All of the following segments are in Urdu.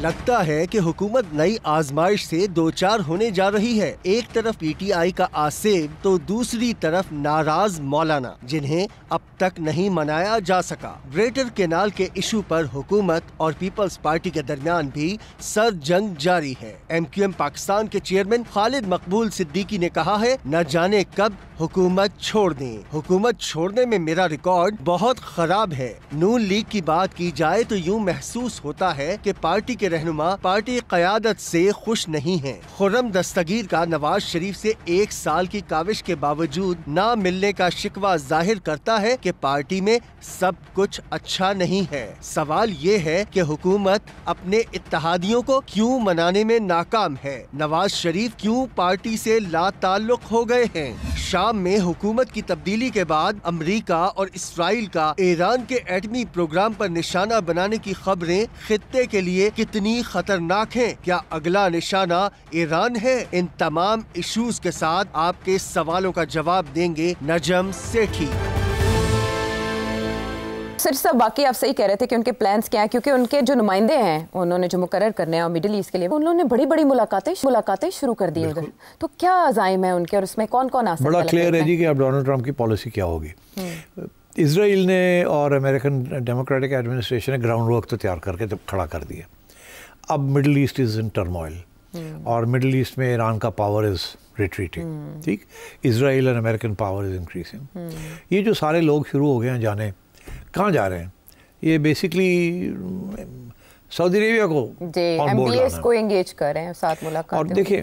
لگتا ہے کہ حکومت نئی آزمائش سے دوچار ہونے جا رہی ہے. ایک طرف پی ٹی آئی کا آصف تو دوسری طرف ناراض مولانا جنہیں اب تک نہیں منایا جا سکا. گریٹر کینال کے ایشو پر حکومت اور پیپلز پارٹی کے درمیان بھی سر جنگ جاری ہے. ایم کیو ایم پاکستان کے چیئرمین خالد مقبول صدیقی نے کہا ہے نہ جانے کب حکومت چھوڑ دیں. حکومت چھوڑنے میں میرا ریکارڈ بہت خراب ہے. نون لیگ کی بات کی جائے تو یوں محسوس ہوتا ہے کہ پارٹی کے رہنما پارٹی قیادت سے خوش نہیں ہیں. خرم دستگیر کا نواز شریف سے 1 سال کی کاوش کے باوجود نہ ملنے کا شکوہ ظاہر کرتا ہے کہ پارٹی میں سب کچھ اچھا نہیں ہے. سوال یہ ہے کہ حکومت اپنے اتحادیوں کو کیوں منانے میں ناکام ہے؟ نواز شریف کیوں پارٹی سے لا تعلق ہو گئے ہیں؟ شام میں حکومت کی تبدیلی کے بعد امریکہ اور اسرائیل کا ایران کے ایٹمی پروگرام پر نشانہ بنانے کی خبریں خطے کے لیے کتنی خطرناک ہیں؟ کیا اگلا نشانہ ایران ہے؟ ان تمام ایشوز کے ساتھ آپ کے سوالوں کا جواب دیں گے نجم سیٹھی. سر صاحب باقی آپ صحیح کہہ رہے تھے کہ ان کے پلانز کیا ہیں، کیونکہ ان کے جو نمائندے ہیں انہوں نے جو مقرر کرنے ہیں اور مڈل ایسٹ کے لیے انہوں نے بڑی بڑی ملاقاتیں شروع کر دی ادھر. تو کیا عزائم ہے ان کے اور اس میں کون کون آ سکتا ہے؟ بڑا کلیئر ہے جی کہ اب ڈونلڈ ٹرمپ کی پالیسی کیا ہوگی. اسرائیل نے اور امریکن ڈیموکریٹک ایڈمنسٹریشن نے گراؤنڈ ورک تو تیار کر کے کھڑا کر دیا. اب Middle East is in turmoil اور مڈل ایسٹ میں ایران کا پاور از ریٹریٹنگ. ٹھیک، اسرائیل اور امریکن پاور از انکریزنگ. یہ جو سارے لوگ شروع ہو گئے ہیں جانے کہاں جا رہے ہیں، یہ بیسکلی سعودی عربیہ کو ایم بی ایس کو انگیج کر رہے ہیں ساتھ ملاقات. اور دیکھیں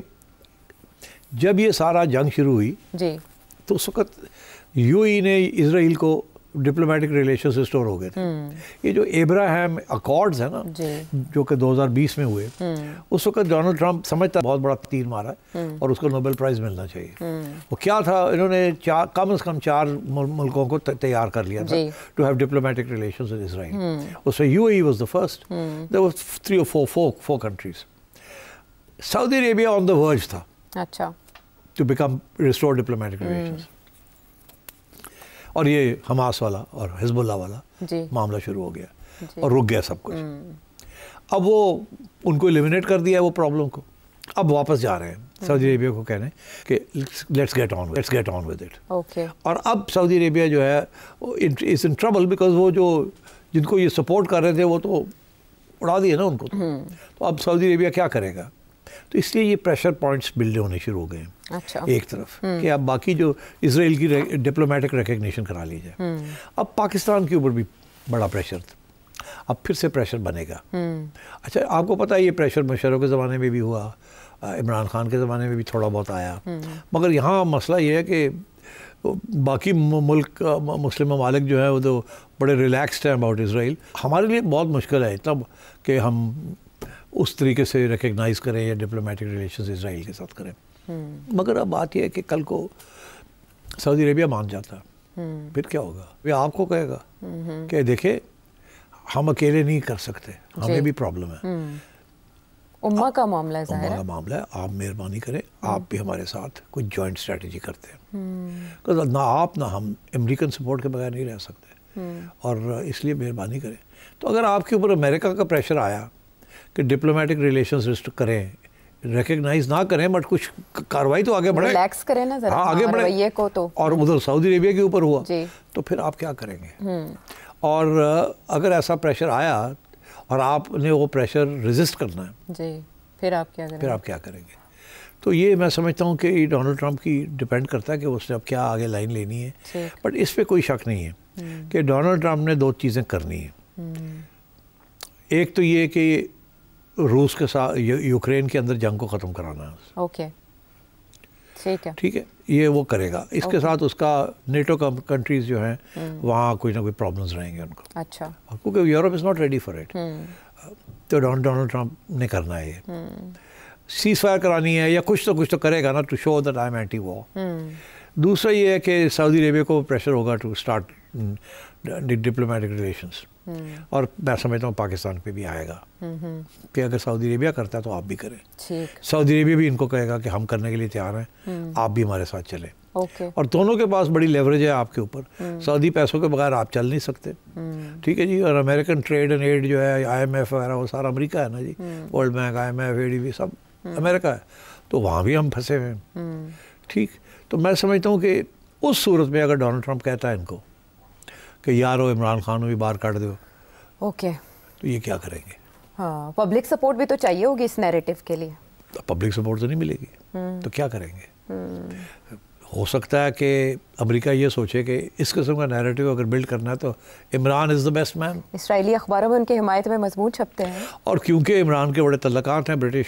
جب یہ سارا جنگ شروع ہوئی جی تو اس وقت یو ای نے اسرائیل کو ڈپلومیٹک ریلیشنز ریسٹور ہو گئے تھے. یہ جو ابراہیم اکارڈز ہیں نا جو کہ 2020 میں ہوئے، اس وقت ڈونلڈ ٹرمپ سمجھتا بہت بڑا تیر مارا ہے اور اس کو نوبل پرائز ملنا چاہیے. وہ کیا تھا، انہوں نے کم از کم 4 ملکوں کو تیار کر لیا تھا to have diplomatic relations with Israel. اس میں U A was the first, there was 3 or 4 countries. Saudi Arabia on the verge تھا اچھا to become restore diplomatic relations. اور یہ حماس والا اور حزب اللہ والا معاملہ شروع ہو گیا اور رک گیا سب کچھ. اب وہ ان کو ایلیمینیٹ کر دیا وہ پرابلم کو. اب واپس جا رہے ہیں سعودی عربیہ کو کہنے کہ let's get on with it. اور اب سعودی عربیہ جو ہے از ان ٹربل بیکاز وہ جو جن کو یہ سپورٹ کر رہے تھے وہ تو اڑا دیے نا ان کو. تو اب سعودی عربیہ کیا کرے گا؟ تو اس لیے یہ پریشر پوائنٹس بلڈ ہونے شروع ہو گئے ہیں. ایک طرف کہ اب باقی جو اسرائیل کی ڈپلومیٹک ریکگنیشن کرا لی جائے. اب پاکستان کے اوپر بھی بڑا پریشر تھا، اب پھر سے پریشر بنے گا. اچھا آپ کو پتہ ہے یہ پریشر مشرف کے زمانے میں بھی ہوا، عمران خان کے زمانے میں بھی تھوڑا بہت آیا. مگر یہاں مسئلہ یہ ہے کہ باقی ملک مسلم ممالک جو ہیں وہ تو بڑے ریلیکسڈ ہیں اباؤٹ اسرائیل. ہمارے لیے بہت مشکل ہے تب کہ ہم اس طریقے سے ریکگنائز کریں یا ڈپلومیٹک ریلیشنز اسرائیل کے ساتھ کریں. مگر اب بات یہ ہے کہ کل کو سعودی عربیہ مان جاتا پھر کیا ہوگا؟ وہ آپ کو کہے گا کہ دیکھیں ہم اکیلے نہیں کر سکتے، ہمیں بھی پرابلم ہے. امہ کا معاملہ ہے، ظاہر ہے معاملہ ہے. آپ مہربانی کریں، آپ بھی ہمارے ساتھ کوئی جوائنٹ اسٹریٹجی کرتے ہیں. نہ آپ نہ ہم امریکن سپورٹ کے بغیر نہیں رہ سکتے، اور اس لیے مہربانی کریں. تو اگر آپ کے اوپر امریکہ کا پریشر آیا کہ ڈپلومیٹک ریلیشنز کریں، ریکگنائز نہ کریں، بٹ کچھ کاروائی تو آگے بڑھے، ریلیکس کریں نا ذرا آگے بڑھے کو تو. اور ادھر سعودی عربیہ کے اوپر ہوا تو پھر آپ کیا کریں گے؟ اور اگر ایسا پریشر آیا اور آپ نے وہ پریشر ریزسٹ کرنا ہے جی پھر آپ کیا کریں گے؟ تو یہ میں سمجھتا ہوں کہ ڈونلڈ ٹرمپ کی ڈپینڈ کرتا ہے کہ اس نے اب کیا آگے لائن لینی ہے. بٹ اس پہ کوئی شک نہیں ہے کہ ڈونلڈ ٹرمپ نے 2 چیزیں کرنی ہیں. ایک تو یہ کہ روس کے ساتھ یوکرین کے اندر جنگ کو ختم کرانا ہے. اوکے ٹھیک ہے، یہ وہ کرے گا. اس کے ساتھ اس کا نیٹو کنٹریز جو ہیں وہاں کوئی نہ کوئی پرابلمز رہیں گے ان کو. اچھا کیونکہ Europe is not ready for it. تو ڈونلڈ ٹرمپ نے کرنا ہے یہ سیز فائر کرانی ہے یا کچھ تو کرے گا نا to show that I am anti war. دوسرا یہ ہے کہ سعودی عربیہ کو پریشر ہوگا ٹو اسٹارٹ ڈپلومیٹک ریلیشنز. اور میں سمجھتا ہوں پاکستان پہ بھی آئے گا کہ اگر سعودی عربیہ کرتا ہے تو آپ بھی کریں. سعودی عربیہ بھی ان کو کہے گا کہ ہم کرنے کے لیے تیار ہیں، آپ بھی ہمارے ساتھ چلیں. اور دونوں کے پاس بڑی لیوریج ہے آپ کے اوپر. سعودی پیسوں کے بغیر آپ چل نہیں سکتے, ٹھیک ہے جی. اور امریکن ٹریڈ اینڈ ایڈ جو ہے, آئی ایم ایف وغیرہ, وہ سارا امریکہ ہے نا جی. World bank, I M F, A D B, سب امریکہ ہے. تو وہاں بھی ہم پھنسے ہوئے ہیں, ٹھیک. تو میں سمجھتا ہوں کہ اس صورت میں اگر ڈونلڈ ٹرمپ کہتا ہے ان کو کہ یارو عمران خان بھی باہر کاٹ دو, اوکے, تو یہ کیا کریں گے؟ ہاں, پبلک سپورٹ بھی تو چاہیے ہوگی اس نیریٹو کے لیے. پبلک سپورٹ تو نہیں ملے گی, تو کیا کریں گے؟ ہو سکتا ہے کہ امریکہ یہ سوچے کہ اس قسم کا نیریٹو اگر بلڈ کرنا ہے تو عمران از دا بیسٹ مین. اسرائیلی اخباروں میں ان کی حمایت میں مضمون چھپتے ہیں, اور کیونکہ عمران کے بڑے تعلقات ہیں برٹش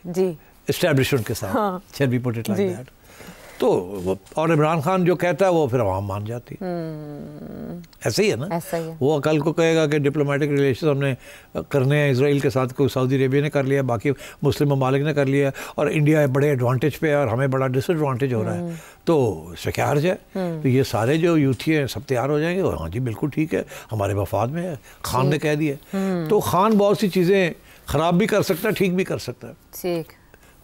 جی اسٹیبلشمنٹ کے ساتھ, shall we put it like that. تو اور عمران خان جو کہتا ہے وہ پھر عوام مان جاتی. ایسا ہی ہے نا, وہ کل کو کہے گا کہ ڈپلومیٹک ریلیشن ہم نے کرنے ہیں اسرائیل کے ساتھ, کوئی سعودی عربیہ نے کر لیا, باقی مسلم ممالک نے کر لیا, اور انڈیا بڑے ایڈوانٹیج پہ ہے اور ہمیں بڑا ڈس ایڈوانٹیج ہو رہا ہے, تو اس سے کیا حرج ہے؟ تو یہ سارے جو یوتھی ہیں سب تیار ہو جائیں گے, اور ہاں جی بالکل ٹھیک ہے, ہمارے مفاد میں ہے, خان نے کہہ دیا. تو خان بہت سی چیزیں خراب بھی کر سکتا ہے, ٹھیک بھی کر سکتا ہے.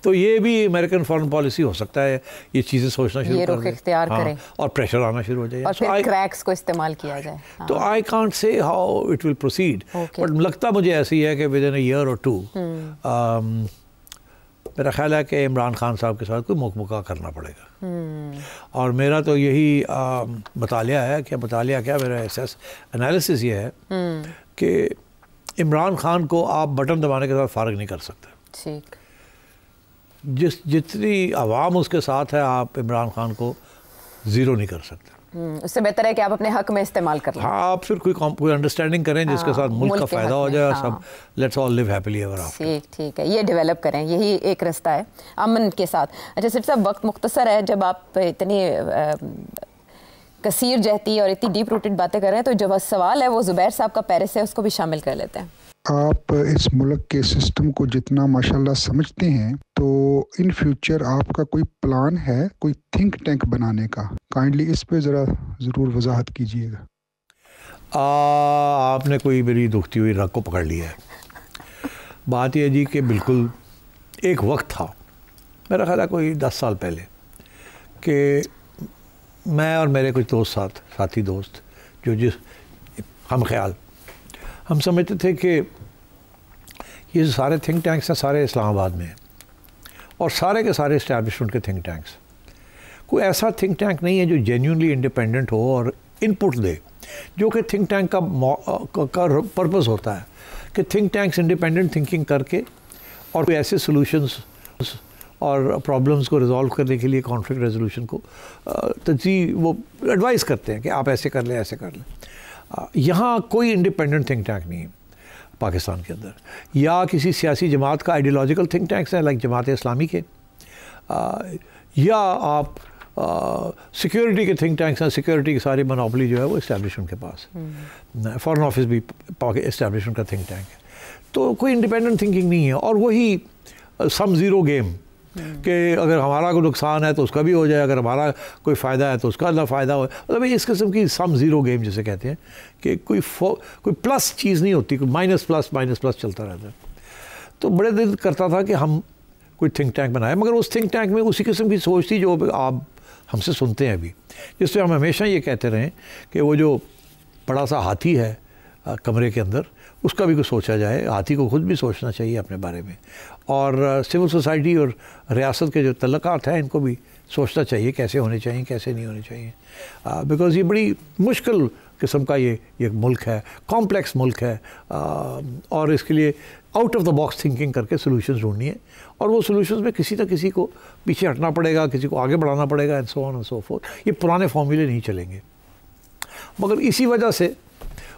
تو یہ بھی امریکن فارن پالیسی ہو سکتا ہے, یہ چیزیں سوچنا شروع کر دیں, اختیار کریں, اور پریشر آنا شروع ہو جائے, اور پھر کریکس کو استعمال کیا جائے. تو I can't say how it will proceed, but لگتا مجھے ایسی ہے کہ ود ان اے ایئر اور ٹو میرا خیال ہے کہ عمران خان صاحب کے ساتھ کوئی مکمکہ کرنا پڑے گا. اور میرا تو یہی مطالعہ ہے, کہ مطالعہ کیا, میرا انالیسس یہ ہے کہ عمران خان کو آپ بٹن دبانے کے ساتھ فارغ نہیں کر سکتے. جتنی عوام اس کے ساتھ ہے, آپ عمران خان کو زیرو نہیں کر سکتے. اس سے بہتر ہے کہ آپ اپنے حق میں استعمال کر لیں. ہاں, آپ پھر کوئی انڈرسٹینڈنگ کریں جس کے ساتھ ملک کا فائدہ ہو جائے, سب let's all live happily ever after. ٹھیک ہے, یہ ڈیولپ کریں, یہی ایک رستہ ہے امن کے ساتھ. اچھا سر صاحب, وقت مختصر ہے, جب آپ اتنی کثیر جہتی اور اتنی ڈیپ روٹڈ باتیں کر رہے ہیں, تو جو سوال ہے وہ زبیر صاحب کا پیرس ہے, اس کو بھی شامل کر لیتے ہیں. آپ اس ملک کے سسٹم کو جتنا ماشاءاللہ سمجھتے ہیں, تو ان فیوچر آپ کا کوئی پلان ہے کوئی تھنک ٹینک بنانے کا؟ کائنڈلی اس پہ ذرا ضرور وضاحت کیجیے گا. آپ نے کوئی میری دکھتی ہوئی رگ کو پکڑ لیا ہے. بات یہ جی کہ بالکل ایک وقت تھا, میرا خیال ہے کوئی 10 سال پہلے, کہ میں اور میرے کچھ ساتھی دوست جو ہم خیال ہم سمجھتے تھے کہ یہ سارے تھنک ٹینکس ہیں سارے اسلام آباد میں ہیں, اور سارے کے سارے اسٹیبلشمنٹ کے تھنک ٹینکس. کوئی ایسا تھنک ٹینک نہیں ہے جو جینیونلی انڈیپینڈنٹ ہو اور ان پٹ دے, جو کہ تھنک ٹینک کا پرپز ہوتا ہے کہ تھنک ٹینکس انڈیپینڈنٹ تھنکنگ کر کے اور کوئی ایسے سولوشنس اور پرابلمس کو ریزالو کرنے کے لیے کانفلکٹ ریزولوشن کو وہ ایڈوائز کرتے ہیں کہ آپ ایسے کر لیں, ایسے کر لیں. یہاں کوئی انڈیپینڈنٹ تھنک ٹینک نہیں ہے پاکستان کے اندر, یا کسی سیاسی جماعت کا آئیڈیولوجیکل تھنک ٹینکس ہیں لائک جماعت اسلامی کے, یا آپ سیکیورٹی کے تھنک ٹینکس ہیں, سیکیورٹی کی ساری منوپلی جو ہے وہ اسٹیبلشمنٹ کے پاس, فارن آفس بھی اسٹیبلشمنٹ کا تھنک ٹینک ہے. تو کوئی انڈیپینڈنٹ تھنکنگ نہیں ہے, اور وہی سم زیرو گیم کہ اگر ہمارا کوئی نقصان ہے تو اس کا بھی ہو جائے, اگر ہمارا کوئی فائدہ ہے تو اس کا نہ فائدہ ہو. مطلب اس قسم کی سم زیرو گیم جسے کہتے ہیں, کہ کوئی پلس چیز نہیں ہوتی, کوئی مائنس پلس چلتا رہتا ہے. تو بڑے دل کرتا تھا کہ ہم کوئی تھنک ٹینک بنائے, مگر اس تھنک ٹینک میں اسی قسم کی سوچ تھی جو آپ ہم سے سنتے ہیں ابھی, جس سے ہم ہمیشہ یہ کہتے رہیں کہ وہ جو بڑا سا ہاتھی ہے کمرے کے اندر, اس کا بھی کچھ سوچا جائے. ہاتھی کو خود بھی سوچنا چاہیے اپنے بارے میں, اور سول سوسائٹی اور ریاست کے جو تعلقات ہیں ان کو بھی سوچنا چاہیے کیسے ہونے چاہیے, کیسے نہیں ہونے چاہیے. بیکاز یہ بڑی مشکل قسم کا یہ ملک ہے, کمپلیکس ملک ہے, اور اس کے لیے out of the box thinking کر کے سولوشنز ڈھونڈنی ہے, اور وہ سولوشنز میں کسی نہ کسی کو پیچھے ہٹنا پڑے گا, کسی کو آگے بڑھانا پڑے گا, and so on and so forth. یہ پرانے فارمولے نہیں چلیں گے, مگر اسی وجہ سے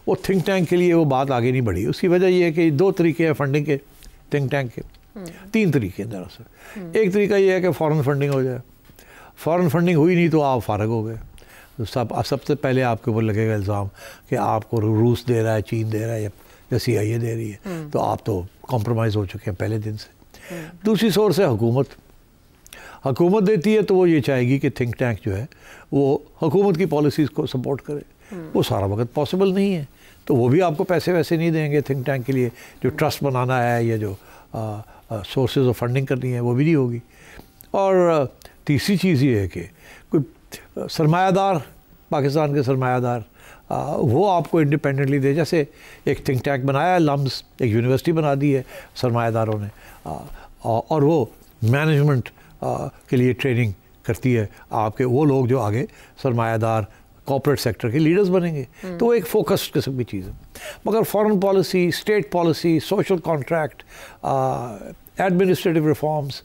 وہ تھنک ٹینک کے لیے وہ بات آگے نہیں بڑھی. اس کی وجہ یہ ہے کہ 2 طریقے ہیں فنڈنگ کے تھنک ٹینک کے, 3 طریقے ہیں دراصل. ایک طریقہ یہ ہے کہ فورن فنڈنگ ہو جائے, فورن فنڈنگ ہوئی نہیں تو آپ فارغ ہو گئے. سب سے پہلے آپ کے اوپر لگے گا الزام کہ آپ کو روس دے رہا ہے, چین دے رہا ہے, یا CIA دے رہی ہے, تو آپ تو کمپرومائز ہو چکے ہیں پہلے دن سے. دوسری سورس ہے حکومت دیتی ہے, تو وہ یہ چاہے گی کہ تھنک ٹینک جو ہے وہ حکومت کی پالیسیز کو سپورٹ کرے. وہ سارا وقت پاسبل نہیں ہے, تو وہ بھی آپ کو پیسے ویسے نہیں دیں گے تھنک ٹینک کے لیے. جو ٹرسٹ بنانا ہے یا جو سورسز آف فنڈنگ کرنی ہے وہ بھی نہیں ہوگی. اور تیسری چیز یہ ہے کہ کوئی سرمایہ دار پاکستان کے سرمایہ دار وہ آپ کو انڈیپینڈنٹلی دے. جیسے ایک تھنک ٹینک بنایا ہے لمز, ایک یونیورسٹی بنا دی ہے سرمایہ داروں نے, اور وہ مینجمنٹ کے لیے ٹریننگ کرتی ہے آپ کے وہ لوگ جو آگے سرمایہ دار کارپوریٹ سیکٹر کے لیڈرز بنیں گے. تو وہ ایک فوکسڈ قسم کی چیز ہے. مگر foreign policy, state policy, social contract, administrative reforms,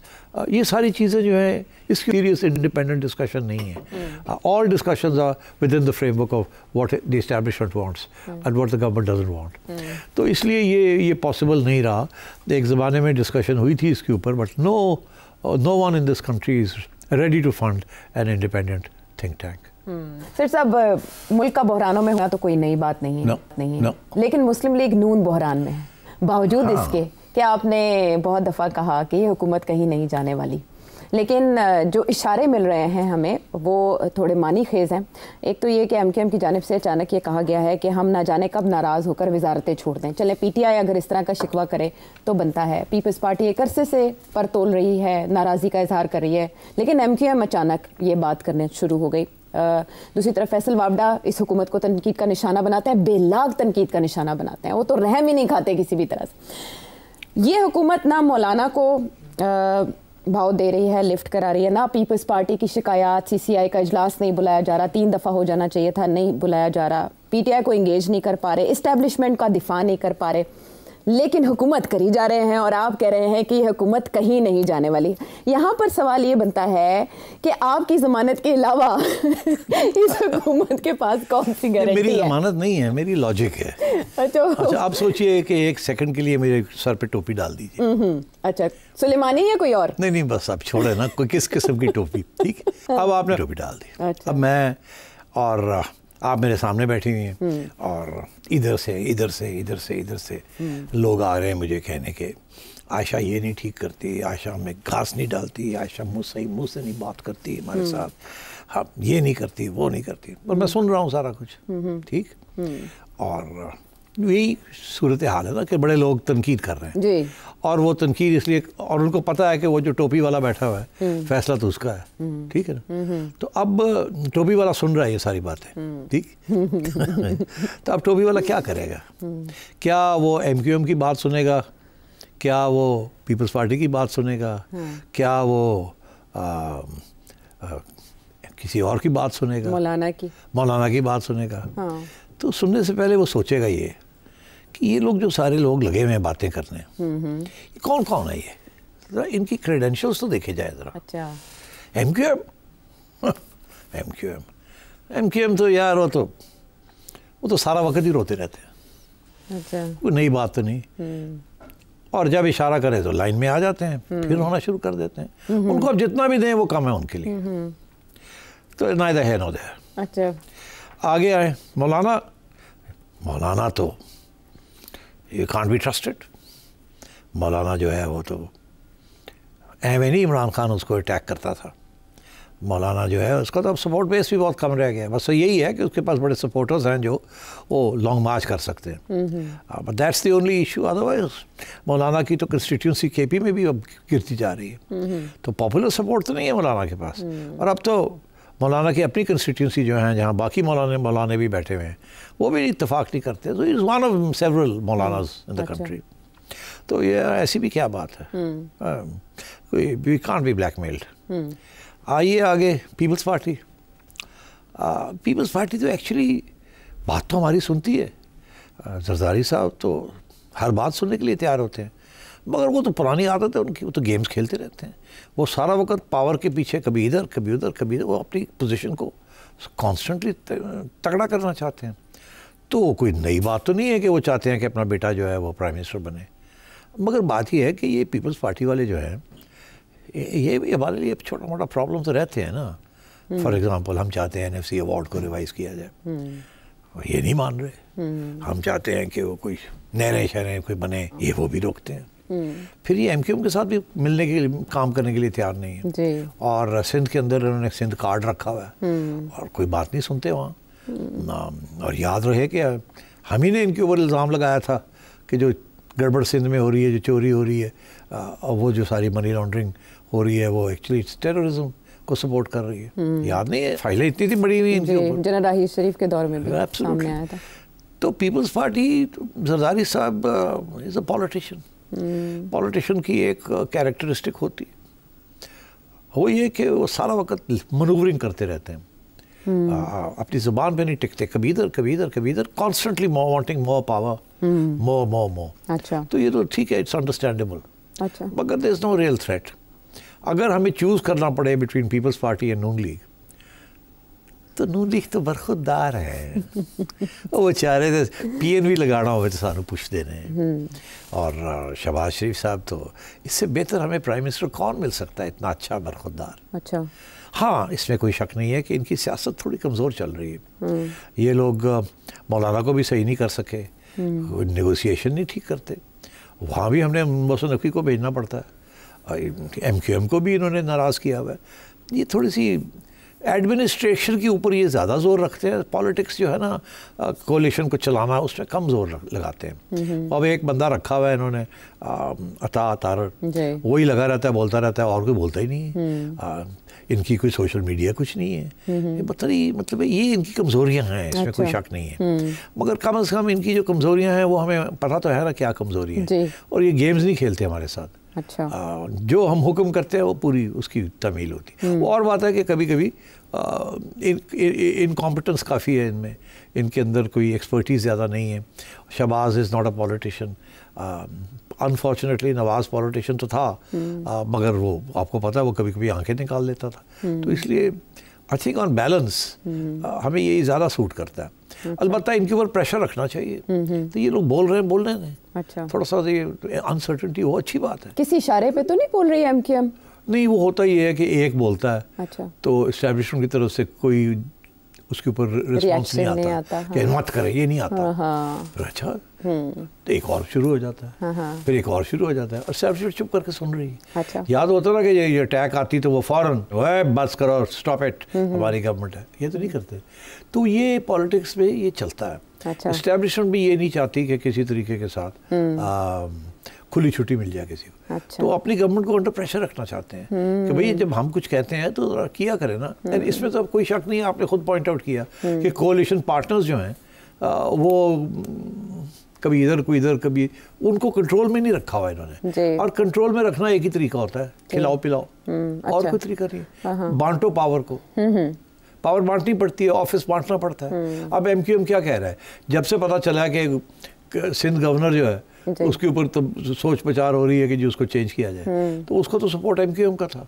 یہ ساری چیزیں جو ہیں اس کی سیریس انڈیپینڈنٹ ڈسکشن نہیں ہے. All discussions are within the framework of what the establishment wants and what the government doesn't want. تو اس لیے یہ پاسبل نہیں رہا. ایک زمانے میں ڈسکشن ہوئی تھی اس کے اوپر, but no one in this country is ready to fund an independent think tank. سر صاحب, ملک کا بحرانوں میں ہونا تو کوئی نئی بات نہیں ہے, لیکن مسلم لیگ نون بحران میں ہے, باوجود اس کے کہ آپ نے بہت دفعہ کہا کہ یہ حکومت کہیں نہیں جانے والی. لیکن جو اشارے مل رہے ہیں ہمیں وہ تھوڑے معنی خیز ہیں. ایک تو یہ کہ ایم کیو ایم کی جانب سے اچانک یہ کہا گیا ہے کہ ہم نہ جانے کب ناراض ہو کر وزارتیں چھوڑ دیں. چلیں پی ٹی آئی اگر اس طرح کا شکوہ کرے تو بنتا ہے, پیپلز پارٹی ایک عرصے سے پر تول رہی ہے, ناراضی کا اظہار کر رہی ہے, لیکن ایم کیو ایم اچانک یہ بات کرنے شروع ہو گئی. دوسری طرف فیصل وابڈا اس حکومت کو تنقید کا نشانہ بناتے ہیں, بے لاگ تنقید کا نشانہ بناتے ہیں, وہ تو رحم ہی نہیں کھاتے کسی بھی طرح سے. یہ حکومت نہ مولانا کو بھاؤ دے رہی ہے, لفٹ کرا رہی ہے, نہ پیپلز پارٹی کی شکایات, سی سی آئی کا اجلاس نہیں بلایا جا رہا, 3 دفعہ ہو جانا چاہیے تھا, نہیں بلایا جا رہا, پی ٹی آئی کو انگیج نہیں کر پا رہے, اسٹیبلشمنٹ کا دفاع نہیں کر پا رہے, لیکن حکومت کری جا رہے ہیں اور آپ کہہ رہے ہیں کہ یہ حکومت کہیں نہیں جانے والی. یہاں پر سوال یہ بنتا ہے کہ آپ کی ضمانت کے علاوہ اس حکومت کے پاس کون سی گارنٹی ہے؟ میری ضمانت نہیں ہے, میری لاجک ہے. اچھا آپ سوچئے کہ ایک سیکنڈ کے لیے میرے سر پہ ٹوپی ڈال دیجیے. اچھا سلیمانی یا کوئی اور؟ نہیں بس اب چھوڑے نا, کوئی کس قسم کی ٹوپی. ٹھیک ہے, اب آپ نے ٹوپی ڈال دی. اب میں اور آپ میرے سامنے بیٹھی ہوئی ہیں اور ادھر سے لوگ آ رہے ہیں مجھے کہنے کے عائشہ یہ نہیں ٹھیک کرتی, عائشہ ہمیں گھاس نہیں ڈالتی, عائشہ منہ سے نہیں بات کرتی ہمارے ساتھ, ہم یہ نہیں کرتی وہ نہیں کرتی. اور میں سن رہا ہوں سارا کچھ. ٹھیک, اور یہی صورتحال ہے نا کہ بڑے لوگ تنقید کر رہے ہیں جی, اور وہ تنقید اس لیے, اور ان کو پتہ ہے کہ وہ جو ٹوپی والا بیٹھا ہوا ہے فیصلہ تو اس کا ہے. ٹھیک ہے نا, تو اب ٹوپی والا سن رہا ہے یہ ساری باتیں. ٹھیک, تو اب ٹوپی والا کیا کرے گا؟ کیا وہ ایم کیو ایم کی بات سنے گا, کیا وہ پیپلز پارٹی کی بات سنے گا, کیا وہ کسی اور کی بات سنے گا, مولانا کی بات سنے گا؟ تو سننے سے پہلے وہ سوچے گا یہ کہ یہ لوگ جو سارے لوگ لگے ہوئے ہیں باتیں کرنے, یہ کون ہے, یہ ذرا ان کی کریڈینشلز تو دیکھے جائے ذرا. اچھا ایم کیو ایم تو یار وہ تو سارا وقت ہی روتے رہتے ہیں. اچھا, کوئی نئی بات تو نہیں, اور جب اشارہ کرے تو لائن میں آ جاتے ہیں, پھر ہونا شروع کر دیتے ہیں. ان کو اب جتنا بھی دیں وہ کم ہے ان کے لیے. تو neither here nor there. اچھا, آگے آئے مولانا تو یہ کانٹ بی ٹرسٹڈ. مولانا جو ہے وہ تو ایویں نہیں عمران خان اس کو اٹیک کرتا تھا. مولانا جو ہے اس کا تو اب سپورٹ بیس بھی بہت کم رہ گیا ہے. بس یہی ہے کہ اس کے پاس بڑے سپورٹرز ہیں جو وہ لانگ مارچ کر سکتے ہیں. But that's the only issue. Otherwise مولانا کی تو کنسٹیٹیونسی کے پی میں بھی اب گرتی جا رہی ہے. تو پاپولر سپورٹ تو نہیں ہے مولانا کے پاس. اور اب تو مولانا کی اپنی کنسٹیٹیونسی جو ہیں جہاں باقی مولانا بھی بیٹھے ہوئے ہیں وہ بھی اتفاق نہیں کرتے. تو is one of several maulanas in the country. تو یہ ایسی بھی کیا بات ہے, we can't be black mailed. آئیے آگے پیپلز پارٹی. پیپلز پارٹی تو ایکچولی بات تو ہماری سنتی ہے. زرداری صاحب تو ہر بات سننے کے لیے تیار ہوتے ہیں, مگر وہ تو پرانی عادت ہے ان کی, وہ تو گیمز کھیلتے رہتے ہیں. وہ سارا وقت پاور کے پیچھے کبھی ادھر کبھی ادھر, وہ اپنی پوزیشن کو کانسٹنٹلی تگڑا کرنا چاہتے ہیں. تو کوئی نئی بات تو نہیں ہے کہ وہ چاہتے ہیں کہ اپنا بیٹا جو ہے وہ پرائم منسٹر بنے. مگر بات یہ ہے کہ یہ پیپلز پارٹی والے جو ہیں یہ ہمارے لیے چھوٹا موٹا پرابلم تو رہتے ہیں نا. فار ایگزامپل ہم چاہتے ہیں این ایف سی ایوارڈ کو ریوائز کیا جائے, یہ نہیں مان رہے. ہم چاہتے ہیں کہ وہ کوئی نئے شہریں کوئی بنے, یہ وہ بھی روکتے ہیں. پھر یہ ایم کیو ایم کے ساتھ بھی ملنے کے لیے کام کرنے کے لیے تیار نہیں ہے. اور سندھ کے اندر انہوں نے سندھ کارڈ رکھا ہوا ہے اور کوئی بات نہیں سنتے وہاں. اور یاد رہے کہ ہم ہی نے ان کے اوپر الزام لگایا تھا کہ جو گڑبڑ سندھ میں ہو رہی ہے, جو چوری ہو رہی ہے, اور وہ جو ساری منی لانڈرنگ ہو رہی ہے, وہ ایکچولی ٹیررزم, کو سپورٹ کر رہی ہے. یاد نہیں ہے فائلیں اتنی تھی بڑی ہوئی ان کے اوپر, جنرل راحیل شریف کے دور میں بھی سامنے آیا تھا. تو پیپلز پارٹی, زرداری صاحب از اے پولیٹیشین. پولیٹیشین کی ایک کیریکٹرسٹک ہوتی ہے, وہ یہ کہ وہ سارا وقت منورنگ کرتے رہتے ہیں, اپنی زبان پہ نہیں ٹکتے, کبھی ادھر کبھی ادھر کبھی ادھر, کانسٹنٹلی وانٹنگ مور پاور, مور. اچھا, تو یہ تو ٹھیک ہے, اٹس انڈرسٹینڈیبل, اچھا, مگر دیر از نو ریئل تھریٹ. اگر ہمیں چوز کرنا پڑے بٹوین پیپلز پارٹی اینڈ نون لیگ, تو نون لیگ تو برخودار ہے. وہ چاہ رہے تھے پی این وی لگانا ہوئے تو سانو پوچھ دینے ہیں. اور شہباز شریف صاحب, تو اس سے بہتر ہمیں پرائم منسٹر کون مل سکتا ہے اتنا اچھا برخودار. اچھا, ہاں اس میں کوئی شک نہیں ہے کہ ان کی سیاست تھوڑی کمزور چل رہی ہے. یہ لوگ مولانا کو بھی صحیح نہیں کر سکے, نیگوسیشن نہیں ٹھیک کرتے, وہاں بھی ہم نے محسن نقوی کو بھیجنا پڑتا ہے, ایم کیو ایم کو بھی انہوں نے ناراض کیا ہوا ہے. یہ تھوڑی سی ایڈمنسٹریشن کے اوپر یہ زیادہ زور رکھتے ہیں, پالیٹکس جو ہے نا کولیشن کو چلانا اس میں کم زور لگاتے ہیں. اب ایک بندہ رکھا ہوا ہے انہوں نے, عطا طارر, وہی لگا رہتا ہے, بولتا رہتا ہے, اور کوئی بولتا ہی نہیں ہے. ان کی کوئی سوشل میڈیا کچھ نہیں ہے. مطلب یہ ان کی کمزوریاں ہیں, اس میں کوئی شک نہیں ہے, مگر کم از کم ان کی جو کمزوریاں ہیں وہ ہمیں پتہ تو ہے نا کیا کمزوری ہیں, اور یہ گیمز نہیں کھیلتے ہمارے ساتھ. اچھا, جو ہم حکم کرتے ہیں وہ پوری اس کی تعمیل ہوتی. وہ اور بات ہے کہ کبھی کبھی انکمپٹنس کافی ہے ان میں, ان کے اندر کوئی ایکسپرٹیز زیادہ نہیں ہے. Shahbaz is not a politician, unfortunately Nawaz politician تو تھا, مگر وہ آپ کو پتہ ہے وہ کبھی کبھی آنکھیں نکال لیتا تھا. تو اس لیے آئی تھنک آن بیلنس ہمیں یہی زیادہ سوٹ کرتا ہے. البتہ ان کے اوپر پریشر رکھنا چاہیے. تو یہ لوگ بول رہے ہیں تھوڑا سا یہ انسرٹنٹی ہو, اچھی بات ہے. کسی اشارے پہ تو نہیں بول رہی ایم کیو ایم؟ نہیں, وہ ہوتا یہ ہے کہ ایک بولتا ہے, اچھا, تو اسٹیبلشمنٹ کی طرف سے کوئی اس کے اوپر رسپانس نہیں آتا کہ مت کرے, یہ نہیں آتا. اچھا, تو ایک اور شروع ہو جاتا ہے, پھر ایک اور شروع ہو جاتا ہے, اور اسٹیبلشمنٹ چپ کر کے سن رہی ہے. یاد ہوتا نا کہ یہ اٹیک آتی تو وہ فوراً بس کرو, اسٹاپ اٹ, ہماری گورنمنٹ ہے. یہ تو نہیں کرتے. تو یہ پالیٹکس میں یہ چلتا ہے. اسٹیبلشمنٹ بھی یہ نہیں چاہتی کہ کسی طریقے کے ساتھ کھلی چھٹی مل جائے کسی کو. تو اپنی گورنمنٹ کو انڈر پریشر رکھنا چاہتے ہیں کہ بھئی جب ہم کچھ کہتے ہیں تو کیا کریں نا. اس میں تو کوئی شک نہیں ہے, آپ نے خود پوائنٹ آؤٹ کیا کہ کولیشن پارٹنرز جو ہیں وہ کبھی ادھر کوئی ادھر, کبھی ان کو کنٹرول میں نہیں رکھا ہوا انہوں نے. اور کنٹرول میں رکھنا ایک ہی طریقہ ہوتا ہے, کھلاؤ پلاؤ, اور کوئی طریقہ نہیں. بانٹو پاور کو, پاور بانٹنی پڑتی ہے, آفس بانٹنا پڑتا ہے. اب ایم کیو ایم کیا کہہ رہا ہے, جب سے پتہ چلا کہ سندھ گورنر جو ہے اس کے اوپر تو سوچ پچار ہو رہی ہے کہ جی اس کو چینج کیا جائے, تو اس کو تو سپورٹ ایم کیو ایم کا تھا.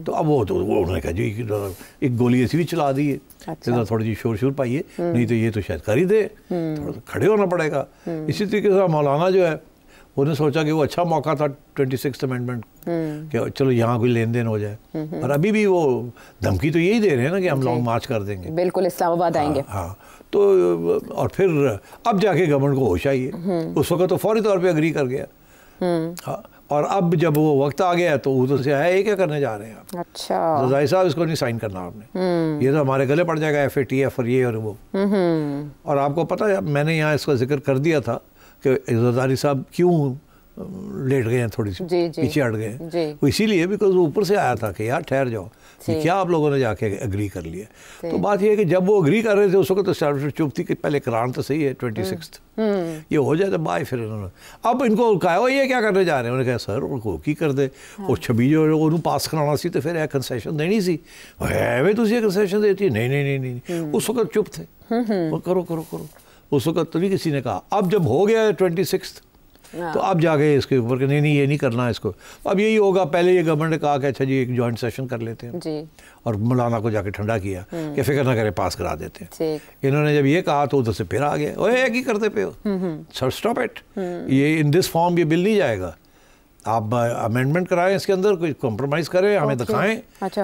تو اب وہ انہوں نے کہا جی ایک گولی ایسی بھی چلا دی ہے, تھوڑی جی شور پائیے, نہیں تو یہ تو شاید کر ہی دے, تھوڑا کھڑے ہونا پڑے گا. اسی طریقے سے مولانا جو ہے انہوں نے سوچا کہ وہ اچھا موقع تھا 26th امینڈمنٹ کہ چلو یہاں کوئی لین دین ہو جائے. اور ابھی بھی وہ دھمکی تو یہی دے رہے ہیں نا کہ ہم لانگ مارچ کر دیں گے, بالکل اسلام آباد آئیں گے. ہاں, تو اور پھر اب جا کے گورنمنٹ کو ہوش آئی ہے. اس وقت تو فوری طور پہ اگری کر گیا, اور اب جب وہ وقت آ گیا تو ادھر سے آیا, یہ کیا کرنے جا رہے ہیں آپ؟ اچھا, زرداری صاحب اس کو نہیں سائن کرنا آپ نے, یہ تو ہمارے گلے پڑ جائے گا FATF اور یہ اور وہ. اور آپ کو پتہ ہے میں نے یہاں اس کا ذکر کر دیا تھا کہ زرداری صاحب کیوں لیٹ گئے ہیں, تھوڑی سی پیچھے ہٹ گئے ہیں, وہ اسی لیے بیکاز وہ اوپر سے آیا تھا کہ یار ٹھہر جاؤ, کیا آپ لوگوں نے جا کے اگری کر لیا. تو بات یہ ہے کہ جب وہ اگری کر رہے تھے اس وقت تو اسٹیبلشمنٹ چپ تھی کہ پہلے قرآن تو صحیح ہے 26th یہ ہو جائے تو بائے. پھر انہوں نے اب ان کو کہا وہ یہ کیا کرنے جا رہے ہیں, انہوں نے کہا سر وہ کی کر دے, وہ 26 جو انہوں پاس کرانا سی تو پھر ایک کنسیشن دینی سی, ایویں تھی کنسیشن دیتی, نہیں اس وقت چپ تھے, وہ کرو کرو کرو, اس وقت تو نہیں کسی نے کہا. اب جب ہو گیا 26th تو اب جا گئے اس کے اوپر کہ نہیں یہ نہیں کرنا اس کو. اب یہی ہوگا, پہلے یہ گورنمنٹ نے کہا کہ اچھا جی ایک جوائنٹ سیشن کر لیتے ہیں, اور مولانا کو جا کے ٹھنڈا کیا کہ فکر نہ کرے پاس کرا دیتے ہیں. انہوں نے جب یہ کہا تو ادھر سے پھر آ گیا, اوے ایک ہی کرتے پہ ہو, سر اسٹاپ اٹ, یہ ان دس فارم یہ بل نہیں جائے گا, آپ امینڈمنٹ کرائیں, اس کے اندر کوئی کمپرومائز کریں, ہمیں دکھائیں,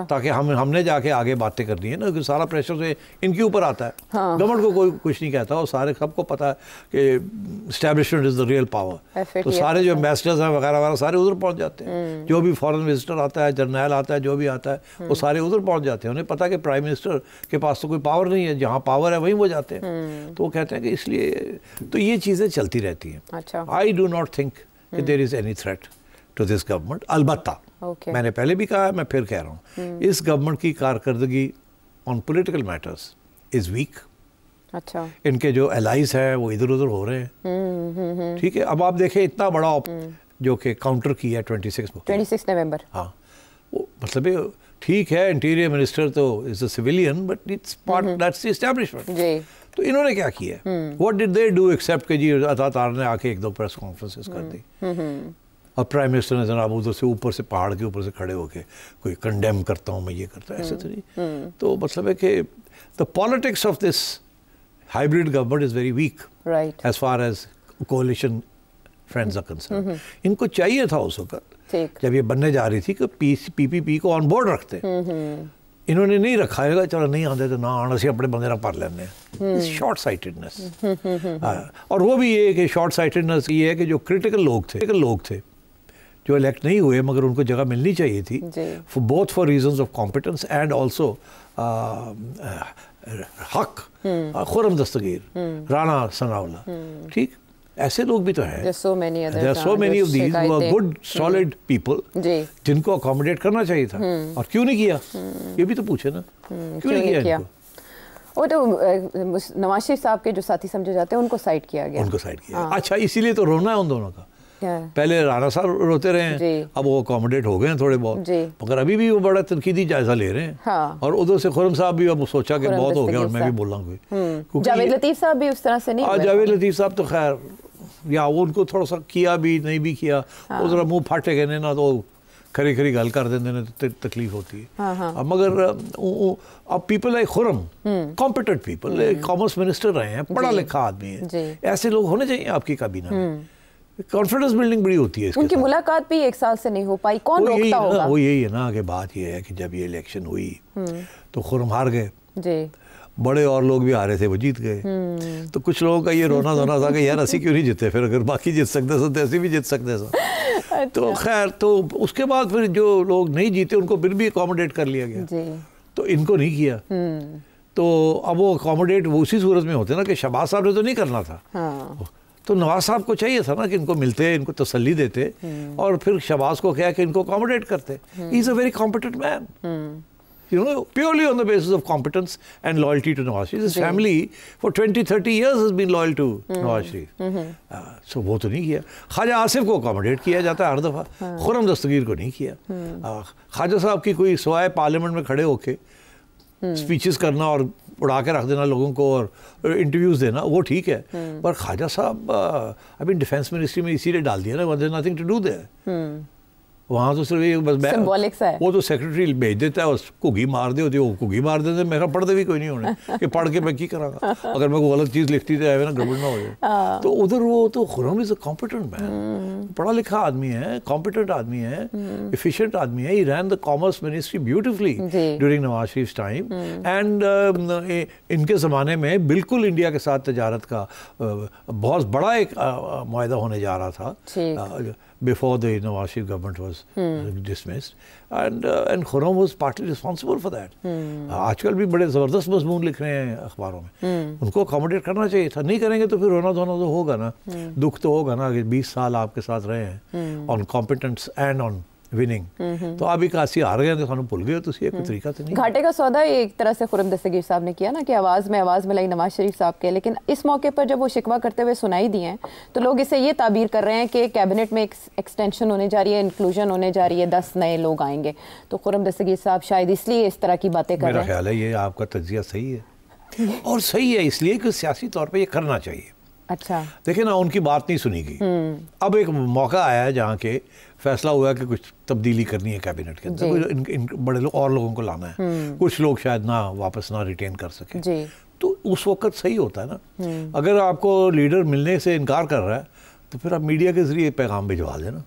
تاکہ ہم نے جا کے آگے باتیں کرنی ہے نا, کہ سارا پریشر سے ان کے اوپر آتا ہے. گورنمنٹ کو کوئی کچھ نہیں کہتا, اور سارے سب کو پتا ہے کہ establishment is the real power. تو سارے جو امبیسڈرز ہیں وغیرہ وغیرہ سارے ادھر پہنچ جاتے ہیں, جو بھی فارن وزٹر آتا ہے, جرنیل آتا ہے, جو بھی آتا ہے وہ سارے ادھر پہنچ جاتے ہیں. انہیں پتا کہ پرائم منسٹر کے پاس تو کوئی پاور نہیں ہے, جہاں پاور ہے وہیں وہ جاتے ہیں. تو وہ کہتے ہیں کہ اس لیے تو یہ چیزیں چلتی رہتی ہیں. آئی ڈو ناٹ تھنک کہ there is any threat to this government. البتہ میں نے پہلے بھی کہا, میں پھر کہہ رہا ہوں, اس گورنمنٹ کی کارکردگی on political matters is weak. اچھا, ان کے جو الائز ہیں وہ ادھر ادھر ہو رہے ہیں. ٹھیک ہے, اب آپ دیکھیں اتنا بڑا جو کہ کاؤنٹر کیا 26 نومبر. ہاں, وہ مطلب ٹھیک ہے انٹیریئر منسٹر تو is a civilian but it's part that's the establishment. جی, تو انہوں نے کیا کیا, what did they do except کہ جی عطا تار نے آ کے ایک دو پریس کانفرنسز کر دی, اور پرائم منسٹر نے جناب ادھر سے اوپر سے پہاڑ کے اوپر سے کھڑے ہو کے کوئی کنڈیم کرتا ہوں میں یہ کرتا ہوں, ایسے تو نہیں. تو مطلب ہے کہ the politics of this hybrid government is very weak, right, as far as coalition friends are concerned. ان کو چاہیے تھا اس وقت جب یہ بننے جا رہی تھی کہ پی پی پی کو آن بورڈ رکھتے. انہوں نے نہیں رکھا ہے, چلو نہیں آتے تو نہ آنا سی اپنے بندے نہ پر لینے. Short sightedness. اور وہ بھی یہ کہ شارٹ سائٹڈنس یہ ہے کہ جو کریٹیکل لوگ تھے جو الیکٹ نہیں ہوئے مگر ان کو جگہ ملنی چاہیے تھی, both for reasons of competence and also حق, خرم دستگیر, رانا ثناءاللہ, ٹھیک, ایسے لوگ بھی تو ہیں. There are so many of these who are good solid people جن کو اکوموڈیٹ کرنا چاہیے تھا, اور کیوں نہیں کیا, یہ بھی تو پوچھے نا, کیوں نہیں کیا ان کو. وہ تو نواز شریف صاحب کے جو ساتھی سمجھے جاتے ہیں ان کو سائڈ کیا گیا. اچھا, اسی لیے تو رونا ہے ان دونوں کا. پہلے رانا صاحب روتے رہے ہیں, اب وہ اکوموڈیٹ ہو گئے ہیں تھوڑے بہت, مگر ابھی بھی وہ بڑا تنقیدی جائزہ لے رہے ہیں. اور ادھر سے خرم صاحب بھی اب سوچا کہ بہت ہو گیا اور میں بھی بول رہا ہوں. جاوید لطیف صاحب بھی اس طرح سے نہیں. جاوید لطیف صاحب تو خیر یا وہ ان کو تھوڑا سا کیا بھی نہیں بھی کیا, وہ ذرا منہ پھاٹے گئے نا تو کھری گل کر دینے تو تکلیف ہوتی ہے. مگر اب پیپل لائک خرم, کمپیٹنٹ پیپل, کامرس منسٹر رہے ہیں, پڑھا لکھا آدمی ہے, ایسے لوگ ہونے چاہیے آپ کی کابینہ میں. کانفیڈنس بلڈنگ بڑی ہوتی ہے. ان کی ملاقات بھی 1 سال سے نہیں ہو پائی, کون روکتا ہوگا. وہ یہی ہے نا کہ بات یہ ہے کہ جب یہ الیکشن ہوئی تو خرم ہار گئے, بڑے اور لوگ بھی ہارے تھے وہ جیت گئے. تو کچھ لوگوں کا یہ رونا دھونا تھا کہ یار اسی کیوں نہیں جیتے, پھر اگر باقی جیت سکتے سن تو ایسے بھی جیت سکتے سن. تو خیر, تو اس کے بعد پھر جو لوگ نہیں جیتے ان کو پھر بھی اکوموڈیٹ کر لیا گیا, تو ان کو نہیں کیا. تو اب وہ اکوموڈیٹ وہ اسی صورت میں ہوتے نا کہ شہباز صاحب نے تو نہیں کرنا تھا, تو نواز صاحب کو چاہیے تھا نا کہ ان کو ملتے, ان کو تسلی دیتے, اور پھر شہباز کو کہا کہ ان کو اکوموڈیٹ کرتے. He is a very competent man, you know, purely on the basis of competence and loyalty to Nawaz Sharif. His family for 20-30 years has been loyal to Nawaz Sharif. So وہ تو نہیں کیا. خواجہ آصف کو اکوموڈیٹ کیا جاتا ہے ہر دفعہ, خرم دستگیر کو نہیں کیا. خواجہ صاحب کی کوئی سوائے پارلیمنٹ میں کھڑے ہو کے اسپیچز کرنا اور اڑا کے رکھ دینا لوگوں کو اور انٹرویوز دینا, وہ ٹھیک ہے, پر خواجہ صاحب ابھی ڈیفینس منسٹری میں اسی لیے ڈال دیا نا, there is nothing to do there. وہاں تو صرف بس وہ تو سیکرٹری بھیج دیتا ہے, گھگی مار دے ہوتی ہے, وہ گھگی مار دیتے, میرا پڑھتے بھی کوئی نہیں ہونے کہ پڑھ کے میں کی کرا گا, اگر میں کوئی غلط چیز لکھتی تو نا گڑبڑ نہ ہو جائے. تو ادھر وہ تو خرم از اے کمپیٹنٹ مین, پڑھا لکھا آدمی ہے, کمپیٹنٹ آدمی ہے, ایفیشینٹ آدمی ہے. He ran the commerce ministry beautifully during Nawaz Sharif time, and ان کے زمانے میں بالکل انڈیا کے ساتھ تجارت کا بہت بڑا ایک معاہدہ ہونے جا رہا تھا before the Nawaz Sharif government was dismissed, and Khurram was partly responsible for that. آج کل بھی بڑے زبردست مضمون لکھ رہے ہیں اخباروں میں, ان کو اکوموڈیٹ کرنا چاہیے تھا. نہیں کریں گے تو پھر رونا دھونا تو ہوگا نا, دکھ تو ہوگا نا کہ 20 سال آپ کے ساتھ رہے ہیں on competence and on winning. تو آپ ایک آسی ہار گئے تو سانو بھول گئے, تو یہ کوئی طریقہ تو نہیں. گھاٹے کا سودا ایک طرح سے خرم دستگیر صاحب نے کیا نا کہ آواز میں لائی نواز شریف صاحب کے, لیکن اس موقع پر جب وہ شکوہ کرتے ہوئے سنائی دی ہیں تو لوگ اسے یہ تعبیر کر رہے ہیں کہ کیبنٹ میں ایک ایکسٹینشن ہونے جا رہی ہے, انکلوژن ہونے جا رہی ہے, 10 نئے لوگ آئیں گے. تو خرم دستگیر صاحب شاید اس لیے اس طرح کی باتیں کر رہے ہیں. میرا خیال ہے یہ آپ کا تجزیہ صحیح ہے, اور صحیح ہے اس لیے کہ سیاسی طور پہ یہ کرنا چاہیے. اچھا, دیکھیں نا, ان کی بات نہیں سنی گئی. اب ایک موقع آیا ہے جہاں کے فیصلہ ہوا کہ کچھ تبدیلی کرنی ہے کیبنٹ کے اندر, بڑے لوگ اور لوگوں کو لانا ہے, کچھ لوگ شاید نہ واپس نہ ریٹین کر سکیں. تو اس وقت صحیح ہوتا ہے نا, اگر آپ کو لیڈر ملنے سے انکار کر رہا ہے تو پھر آپ میڈیا کے ذریعے پیغام بھجوا دینا,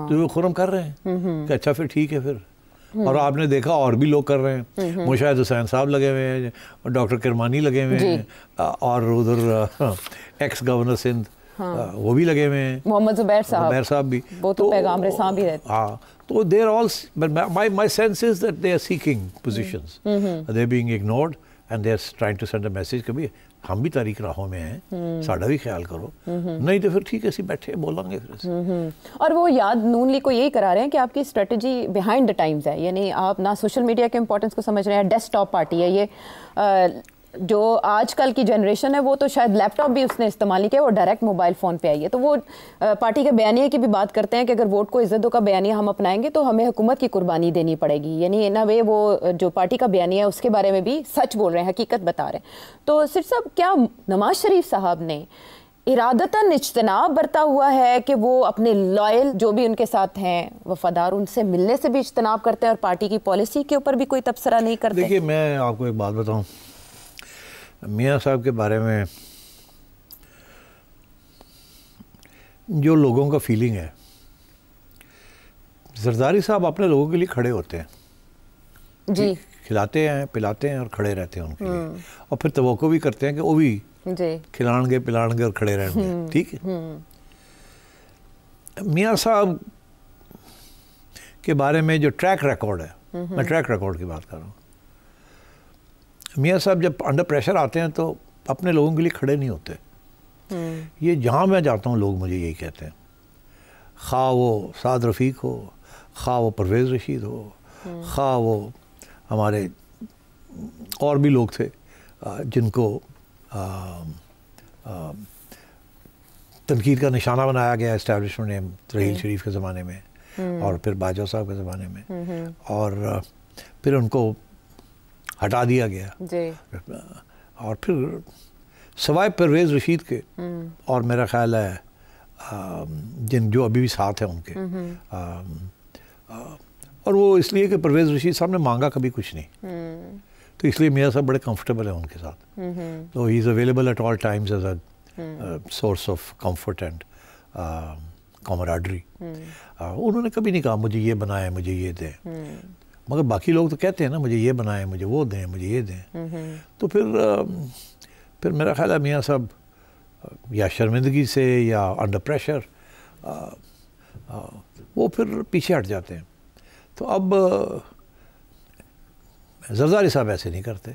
تو وہ خرم کر رہے ہیں کہ اچھا پھر ٹھیک ہے. پھر اور آپ نے دیکھا اور بھی لوگ کر رہے ہیں, مشاہد حسین صاحب لگے ہوئے ہیں, ڈاکٹر کرمانی لگے ہوئے ہیں, اور ادھر ایکس گورنر سندھ وہ بھی لگے ہوئے ہیں, محمد زبیر صاحب بھی, وہ تو پیغام رساں بھی رہتے. ہاں, تو they are all, my sense is that they are seeking positions, they are being ignored and they are trying to send a message کہ ہم بھی تاریخ راہوں میں ہیں, ساڈا بھی خیال کرو, نہیں تو پھر ٹھیک ہے اسی بیٹھے بولیں گے پھر. اور وہ یاد نون لیگ کو یہی کرا رہے ہیں کہ آپ کی اسٹریٹجی بیہائنڈ دا ٹائمز ہے, یعنی آپ نہ سوشل میڈیا کے امپورٹنس کو سمجھ رہے ہیں, ڈیسک ٹاپ پارٹی ہے یہ. جو آج کل کی جنریشن ہے وہ تو شاید لیپ ٹاپ بھی اس نے استعمال نہیں کیا, وہ ڈائریکٹ موبائل فون پہ آئی ہے. تو وہ پارٹی کے بیانیے کی بھی بات کرتے ہیں کہ اگر ووٹ کو عزت دو کا بیانیہ ہم اپنائیں گے تو ہمیں حکومت کی قربانی دینی پڑے گی, یعنی ان وے وہ جو پارٹی کا بیانیہ ہے اس کے بارے میں بھی سچ بول رہے ہیں, حقیقت بتا رہے ہیں. تو صرف صاحب کیا نواز شریف صاحب نے ارادتاً اجتناب برتا ہوا ہے کہ وہ اپنے لائل جو بھی ان کے ساتھ ہیں وفادار, ان سے ملنے سے بھی اجتناب کرتے ہیں اور پارٹی کی پالیسی کے اوپر بھی کوئی تبصرہ نہیں کرتے؟ دیکھیے میں آپ کو ایک بات بتاؤں, میاں صاحب کے بارے میں جو لوگوں کا فیلنگ ہے, زرداری صاحب اپنے لوگوں کے لیے کھڑے ہوتے ہیں, جی کھلاتے ہیں پلاتے ہیں اور کھڑے رہتے ہیں ان کے لیے, اور پھر توقع بھی کرتے ہیں کہ وہ بھی کھلائیں گے پلائیں گے اور کھڑے رہیں گے. ٹھیک ہے, میاں صاحب کے بارے میں جو ٹریک ریکارڈ ہے, میں ٹریک ریکارڈ کی بات کر رہا ہوں, میاں صاحب جب انڈر پریشر آتے ہیں تو اپنے لوگوں کے لیے کھڑے نہیں ہوتے. یہ جہاں میں جاتا ہوں لوگ مجھے یہی کہتے ہیں, خواہ وہ سعد رفیق ہو, خواہ وہ پرویز رشید ہو, خواہ وہ ہمارے اور بھی لوگ تھے جن کو تنقید کا نشانہ بنایا گیا اسٹیبلشمنٹ نے رحیل شریف کے زمانے میں اور پھر باجوہ صاحب کے زمانے میں, اور پھر ان کو ہٹا دیا گیا. اور پھر سوائے پرویز رشید کے اور میرا خیال ہے جو ابھی بھی ساتھ ہیں ان کے, اور وہ اس لیے کہ پرویز رشید صاحب نے مانگا کبھی کچھ نہیں, تو اس لیے میاں صاحب بڑے کمفرٹیبل ہیں ان کے ساتھ. تو he is available at all times as a source of comfort and camaraderie. انہوں نے کبھی نہیں کہا مجھے یہ بنائے مجھے یہ دیں, مگر باقی لوگ تو کہتے ہیں نا مجھے یہ بنائیں مجھے وہ دیں مجھے یہ دیں. تو پھر میرا خیال ہے میاں صاحب یا شرمندگی سے یا انڈر پریشر وہ پھر پیچھے ہٹ جاتے ہیں. تو اب زرداری صاحب ایسے نہیں کرتے,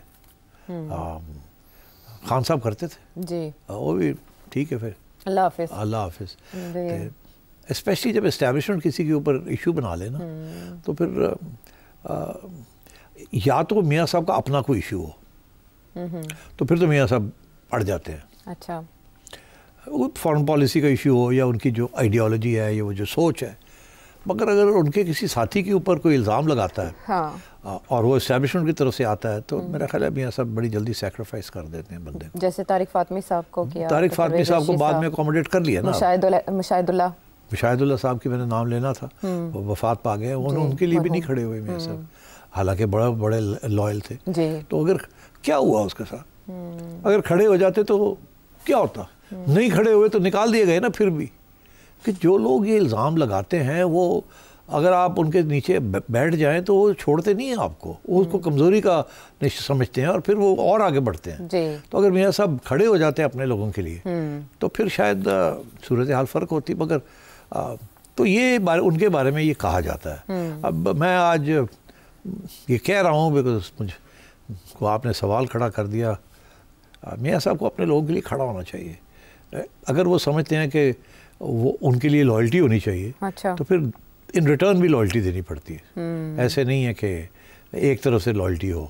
خان صاحب کرتے تھے جی, وہ بھی ٹھیک ہے. پھر اللہ حافظ اللہ حافظ. اسپیشلی جب اسٹیبلشمنٹ کسی کے اوپر ایشو بنا لے نا, تو پھر یا تو میاں صاحب کا اپنا کوئی ایشو ہو تو پھر تو میاں صاحب اڑ جاتے ہیں. اچھا, فارن پالیسی کا ایشو ہو یا ان کی جو آئیڈیالوجی ہے یا وہ جو سوچ ہے, مگر اگر ان کے کسی ساتھی کے اوپر کوئی الزام لگاتا ہے اور وہ اسٹیبلشمنٹ کی طرف سے آتا ہے تو میرا خیال ہے میاں صاحب بڑی جلدی سیکریفائز کر دیتے ہیں بندے کو. جیسے طارق فاطمی صاحب کو کیا, طارق فاطمی صاحب کو بعد میں اکوموڈیٹ کر لیا نا, مشاہد اللہ صاحب کی میں نے نام لینا تھا, وہ وفات پا گئے, ان کے لیے بھی نہیں کھڑے ہوئے میاں صاحب, حالانکہ بڑے لائل تھے. تو اگر کیا ہوا اس کے ساتھ, اگر کھڑے ہو جاتے تو کیا ہوتا, نہیں کھڑے ہوئے تو نکال دیے گئے نا. پھر بھی کہ جو لوگ یہ الزام لگاتے ہیں وہ اگر آپ ان کے نیچے بیٹھ جائیں تو وہ چھوڑتے نہیں ہیں آپ کو, وہ اس کو کمزوری کا سمجھتے ہیں اور پھر وہ اور آگے بڑھتے ہیں. تو اگر میاں صاحب کھڑے ہو جاتے ہیں اپنے لوگوں کے لیے تو پھر شاید صورتحال فرق ہوتی. مگر تو یہ ان کے بارے میں یہ کہا جاتا ہے. اب میں آج یہ کہہ رہا ہوں بیکاز مجھ کو آپ نے سوال کھڑا کر دیا, میاں صاحب کو اپنے لوگوں کے لیے کھڑا ہونا چاہیے. اگر وہ سمجھتے ہیں کہ وہ ان کے لیے لائلٹی ہونی چاہیے تو پھر ان ریٹرن بھی لائلٹی دینی پڑتی ہے. ایسے نہیں ہے کہ ایک طرف سے لائلٹی ہو,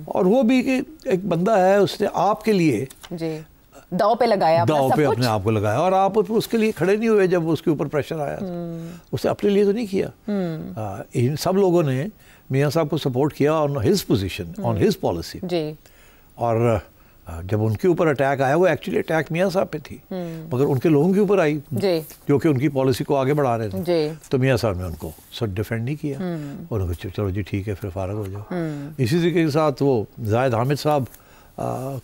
اور وہ بھی کہ ایک بندہ ہے اس نے آپ کے لیے داؤ پہ لگایا, داؤ پہ اپنے آپ کو لگایا, اور آپ اس کے لیے کھڑے نہیں ہوئے جب اس کے اوپر پریشر آیا. اس نے اپنے لیے تو نہیں کیا. ان سب لوگوں نے میاں صاحب کو سپورٹ کیا on his position, on his policy. اور جب ان کے اوپر اٹیک آیا, وہ ایکچولی اٹیک میاں صاحب پہ تھی مگر ان کے لوگوں کے اوپر آئی جو کہ ان کی پالیسی کو آگے بڑھا رہے تھے. تو میاں صاحب نے ان کو سب ڈیفینڈ نہیں کیا, اور ان کو چلو جی ٹھیک ہے پھر فارغ ہو جاؤ. اسی طریقے کے ساتھ وہ زاہد حامد صاحب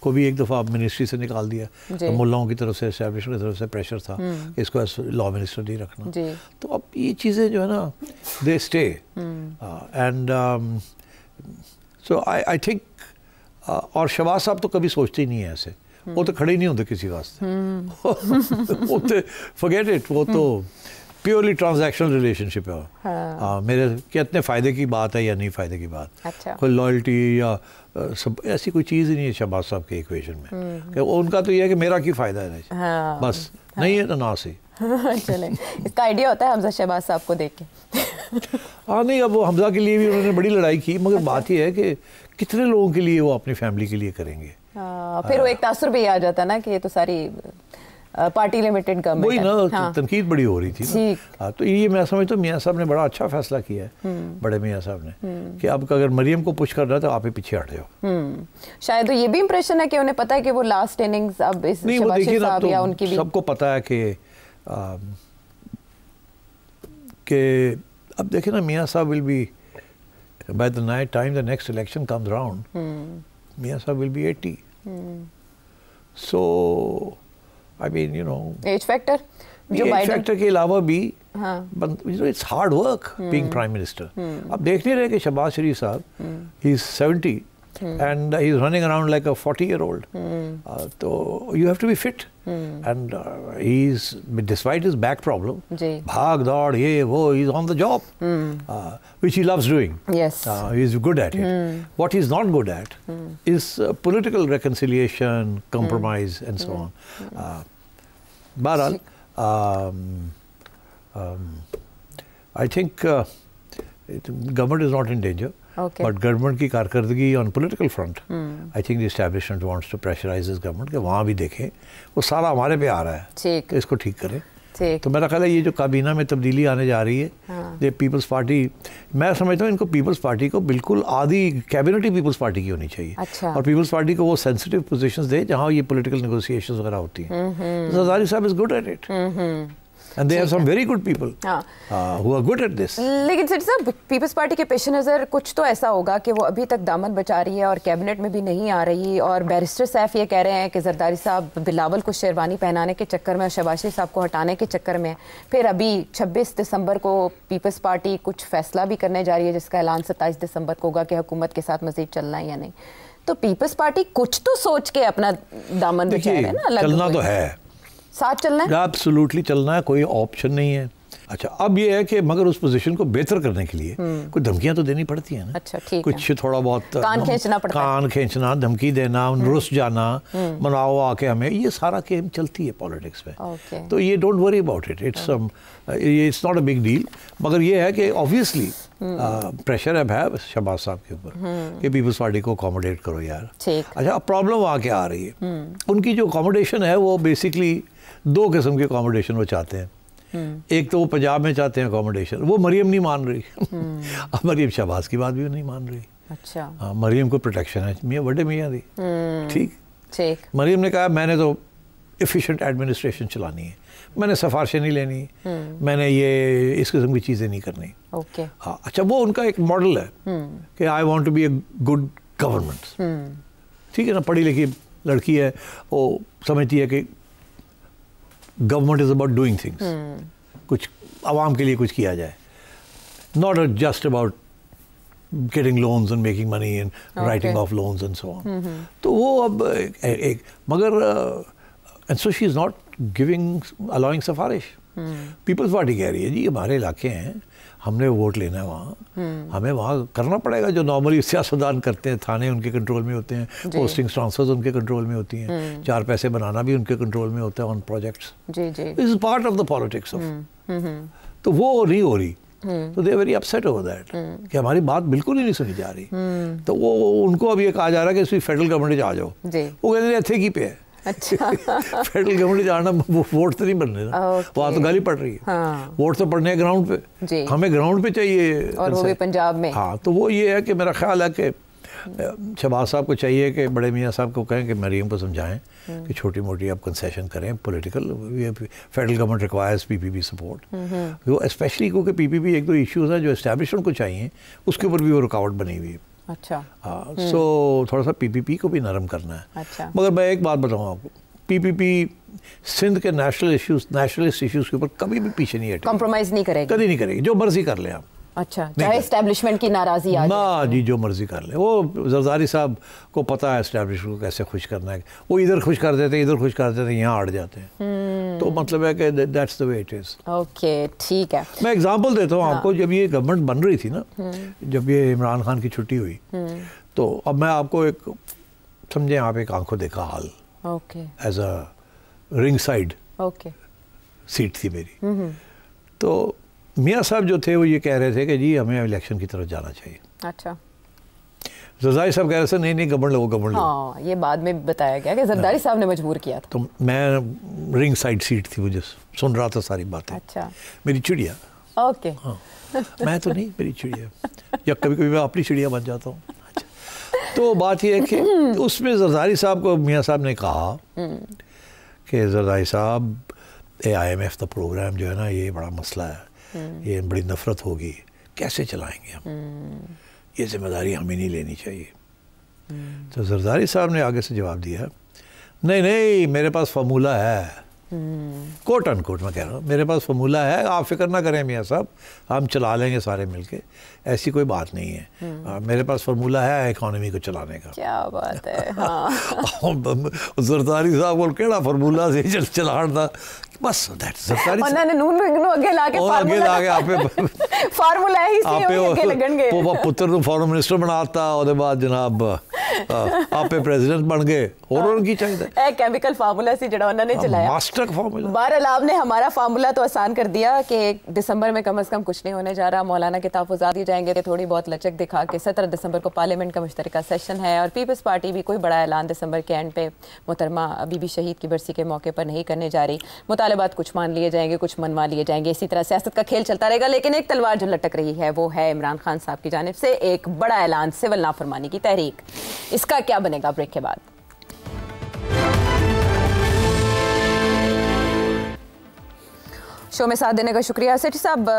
کو بھی ایک دفعہ منسٹری سے نکال دیا. ملاؤں کی طرف سے اسٹیبلشمنٹ کی طرف سے پریشر تھا کہ اس کو لا منسٹر نہیں رکھنا. تو اب یہ چیزیں جو ہے نا they stay, and so I think. اور شہباز صاحب تو کبھی سوچتے ہی نہیں ہیں ایسے, وہ تو کھڑے ہی نہیں ہوتے کسی واسطے, وہ تو forget it, وہ تو پیورلی ٹرانزیکشنل ریلیشن شپ ہے. میرے کتنے فائدے کی بات ہے یا نہیں فائدے کی بات, کوئی لائلٹی یا سب ایسی کوئی چیز ہی نہیں ہے شہباز صاحب کے ایکویشن میں, کہ ان کا تو یہ ہے کہ میرا کی فائدہ ہے بس, نہیں ہے تو نہ سے. چلیں, اس کا آئیڈیا ہوتا ہے حمزہ شہباز صاحب کو دیکھ کے. ہاں نہیں, اب وہ حمزہ کے لیے بھی انہوں نے بڑی لڑائی کی, مگر بات یہ ہے کہ کتنے لوگوں کے لیے وہ اپنی فیملی کے لیے کریں گے. پھر وہ ایک تاثر بھی آ جاتا نا کہ یہ تو ساری پارٹی لمیٹڈ گورنمنٹ, وہی نا تنقید بڑی ہو رہی تھی نا. تو یہ میں سمجھتا ہوں میاں صاحب نے بڑا اچھا فیصلہ کیا ہے, بڑے میاں صاحب نے, کہ اب اگر مریم کو پش کر رہا ہے تو آپ ہی پیچھے ہٹ جاؤ. شاید یہ بھی امپریشن ہے کہ انہیں پتا ہے کہ وہ لاسٹ اننگز اب اس شہباز صاحب یا ان کی بھی, سب کو پتا ہے کہ اب دیکھیں نا Mian sahib will be by the night time the next election comes round, Mian sahib will be 80. So I mean, you know, age factor, جو ایج فیکٹر کے علاوہ بھی it's hard work being prime minister. اب دیکھ نہیں رہے کہ شہباز شریف صاحب he's 70 and he's running around like a 40-year-old. تو you have to be fit. And he's, despite his back problem, bhag daad ye wo, he's on the job, which he loves doing. Yes, he's good at it. What he's not good at is political reconciliation, compromise, and so on. Bahral, I think government is not in danger. But government کی کارکردگی on political front, I think the establishment wants to pressurize this government کہ وہاں بھی دیکھیں وہ سارا ہمارے پہ آ رہا ہے کہ اس کو ٹھیک کریں. تو میرا خیال ہے یہ جو کابینہ میں تبدیلی آنے جا رہی ہے, یہ پیپلز پارٹی, میں سمجھتا ہوں ان کو پیپلز پارٹی کو بالکل آدھی کیبنٹ ہی پیپلز پارٹی کی ہونی چاہیے, اور پیپلز پارٹی کو وہ سینسٹیو پوزیشنز دے جہاں یہ پولیٹیکل نیگوسیشنز وغیرہ ہوتی ہیں. Zardari sahib is good at it. And they have some very good people who are good at this. لیکن سر صاحب پیپلز پارٹی کے پیش نظر کچھ تو ایسا ہوگا کہ وہ ابھی تک دامن بچا رہی ہے اور کیبنٹ میں بھی نہیں آ رہی, اور بیرسٹر سیف یہ کہہ رہے ہیں کہ زرداری صاحب بلاول کو شیروانی پہنانے کے چکر میں اور شہباز شریف صاحب کو ہٹانے کے چکر میں, پھر ابھی 26 دسمبر کو پیپلز پارٹی کچھ فیصلہ بھی کرنے جا رہی ہے جس کا اعلان 27 دسمبر کو ہوگا کہ حکومت کے ساتھ مزید چلنا ہے یا نہیں. تو پیپلز پارٹی کچھ تو سوچ کے اپنا دامن بچا رہے ہیں نا, چلنا تو ہے, ساتھ چلنا ہے, ایبسولوٹلی چلنا ہے, کوئی آپشن نہیں ہے. اچھا اب یہ ہے کہ مگر اس پوزیشن کو بہتر کرنے کے لیے کوئی دھمکیاں تو دینی پڑتی ہیں نا. اچھا ٹھیک, کچھ تھوڑا بہت کان کھینچنا پڑتا ہے, کان کھینچنا, دھمکی دینا, رس جانا, مناؤ آ کے ہمیں, یہ سارا گیم چلتی ہے پالیٹکس میں. تو یہ don't worry about it, it's not a big deal. مگر یہ ہے کہ آبویسلی پریشر اب ہے شہباز صاحب کے اوپر کہ پیپلز پارٹی کو اکوموڈیٹ کرو یار. اچھا اب پرابلم وہاں کیا آ رہی ہے, ان کی جو اکوموڈیشن ہے وہ بیسکلی دو قسم کی اکوموڈیشن وہ چاہتے ہیں. ایک تو وہ پنجاب میں چاہتے ہیں اکوموڈیشن, وہ مریم نہیں مان رہی. اب مریم شہباز کی بات بھی نہیں مان رہی. اچھا مریم کو پروٹیکشن ہے میاں بڑے میاں دی. ٹھیک, مریم نے کہا میں نے تو ایفیشینٹ ایڈمنسٹریشن چلانی ہے, میں نے سفارشیں نہیں لینی, میں نے یہ اس قسم کی چیزیں نہیں کرنی. ہاں اچھا, وہ ان کا ایک ماڈل ہے کہ I want to be a good government. ٹھیک ہے نا, پڑھی لکھی لڑکی ہے, وہ سمجھتی ہے کہ government is about doing things, کچھ عوام کے لیے کچھ کیا جائے, not just about getting loans and making money and writing off loans and so on. تو وہ اب ایک مگر and so she is not giving allowing سفارش. پیپلز پارٹی کہہ رہی ہے جی ہمارے علاقے ہیں, ہم نے ووٹ لینا ہے وہاں, ہمیں وہاں کرنا پڑے گا جو نارملی سیاستدان کرتے ہیں. تھانے ان کے کنٹرول میں ہوتے ہیں, پوسٹنگ ٹرانسفرز ان کے کنٹرول میں ہوتی ہیں, 4 پیسے بنانا بھی ان کے کنٹرول میں ہوتا ہے on projects. This is part of the politics of. تو وہ نہیں ہو رہی, تو they very upset over that کہ ہماری بات بالکل ہی نہیں سنی جا رہی. تو وہ ان کو اب یہ کہا جا رہا ہے کہ اس میں فیڈرل گورنمنٹ آ جاؤ. وہ کہتے ہیں ایتھے کی پہ ہے. اچھا فیڈرل گورنمنٹ جانا, ووٹ تو نہیں بننے نا, وہاں تو گالی پڑ رہی ہے, ووٹ تو پڑنے ہیں گراؤنڈ پہ, ہمیں گراؤنڈ پہ چاہیے, اور وہ بھی پنجاب میں. ہاں تو وہ یہ ہے کہ میرا خیال ہے کہ شہباز صاحب کو چاہیے کہ بڑے میاں صاحب کو کہیں کہ مریم کو سمجھائیں کہ چھوٹی موٹی آپ کنسیشن کریں پولیٹیکل. فیڈرل گورنمنٹ ریکوائرز پی پی پی سپورٹ, وہ اسپیشلی کیونکہ پی پی پی ایک دو ایشوز ہیں جو اسٹیبلشمنٹ کو چاہیے, اس کے اوپر بھی وہ رکاوٹ بنی ہوئی ہے. اچھا سو تھوڑا سا پی پی پی کو بھی نرم کرنا ہے. مگر میں ایک بات بتاؤں آپ کو, پی پی پی سندھ کے نیشنلسٹ ایشوز کے اوپر کبھی بھی پیچھے نہیں ہٹے, کمپرومائز نہیں کرے گی, کبھی نہیں کرے گی, جو مرضی کر لیں آپ. اچھا, چاہے اسٹیبلشمنٹ کی ناراضی آ جائے جی جو مرضی کر لیں. وہ زرداری صاحب کو پتہ ہے اسٹیبلشمنٹ کو کیسے خوش کرنا ہے, وہ ادھر خوش کر دیتے ہیں, ادھر خوش کر دیتے ہیں, یہاں اڑ جاتے ہیں. تو مطلب ہے کہ that's the way it is. Okay ٹھیک ہے. میں ایگزامپل دیتا ہوں آپ کو. جب یہ گورنمنٹ بن رہی تھی نا, جب یہ عمران خان کی چھٹی ہوئی, تو اب میں آپ کو ایک سمجھیں آپ ایک آنکھوں دیکھا حال, ایز اے رنگ سائڈ سیٹ تھی میری. تو میاں صاحب جو تھے وہ یہ کہہ رہے تھے کہ جی ہمیں الیکشن کی طرف جانا چاہیے. اچھا. زرداری صاحب کہہ رہے تھے نہیں گورنمنٹ لو گورنمنٹ لو. ہاں یہ بعد میں بتایا گیا کہ زرداری صاحب نے مجبور کیا تھا. تو میں رنگ سائڈ سیٹ تھی, مجھے سن رہا تھا ساری باتیں. اچھا. میری چڑیا. اوکے. ہاں میں تو نہیں, میری چڑیا, یا کبھی کبھی میں اپنی چڑیا بن جاتا ہوں. تو بات یہ ہے کہ اس میں زرداری صاحب کو میاں صاحب نے کہا کہ زرداری صاحب IMF کا پروگرام جو ہے نا یہ بڑا مسئلہ ہے, یہ بڑی نفرت ہوگی, کیسے چلائیں گے ہم, یہ ذمہ داری ہمیں نہیں لینی چاہیے. تو زرداری صاحب نے آگے سے جواب دیا نہیں میرے پاس فارمولہ ہے, کوٹ ان کوٹ میں کہہ رہا ہوں, میرے پاس فارمولہ ہے, آپ فکر نہ کریں میاں صاحب, ہم چلا لیں گے سارے مل کے, ایسی کوئی بات نہیں ہے, میرے پاس فارمولہ ہے اکانومی کو چلانے کا. کیا بات ہے. ہاں زرداری صاحب کو کیڑا فارمولہ سے چلاڑ تھا بس. انہوں نے نون اگے لا کے فارمولہ ہی سے اگے لگن گے. پتر نو فارن منسٹر بناتا, اور بعد جناب آپ پریزیڈنٹ بن گئے, اور کی چاہیے اے کیمیکل فارمولہ سی جڑا انہوں نے چلایا, ماسٹر فارمولہ. بہرحال آپ نے ہمارا فارمولہ تو آسان کر دیا کہ دسمبر میں کم از کم کچھ نہیں ہونے جا رہا. مولانا کے تحفظات دیے جائیں گے, تھوڑی بہت لچک دکھا کے 17 دسمبر کو پارلیمنٹ کا مشترکہ سیشن ہے, اور پیپلز پارٹی بھی کوئی بڑا اعلان دسمبر کے اینڈ پہ محترمہ بی بی شہید کی برسی کے موقع پر نہیں کرنے جا رہی. مطالبات کچھ مان لیے جائیں گے, کچھ منوا لیے جائیں گے, اسی طرح سیاست کا کھیل چلتا رہے گا. لیکن ایک تلوار جو لٹک رہی ہے وہ ہے عمران خان صاحب کی جانب سے ایک بڑا اعلان, سول نافرمانی کی تحریک. اس کا کیا بنے گا بریک کے بعد. شو میں ساتھ دینے کا شکریہ. سیٹھی صاحب,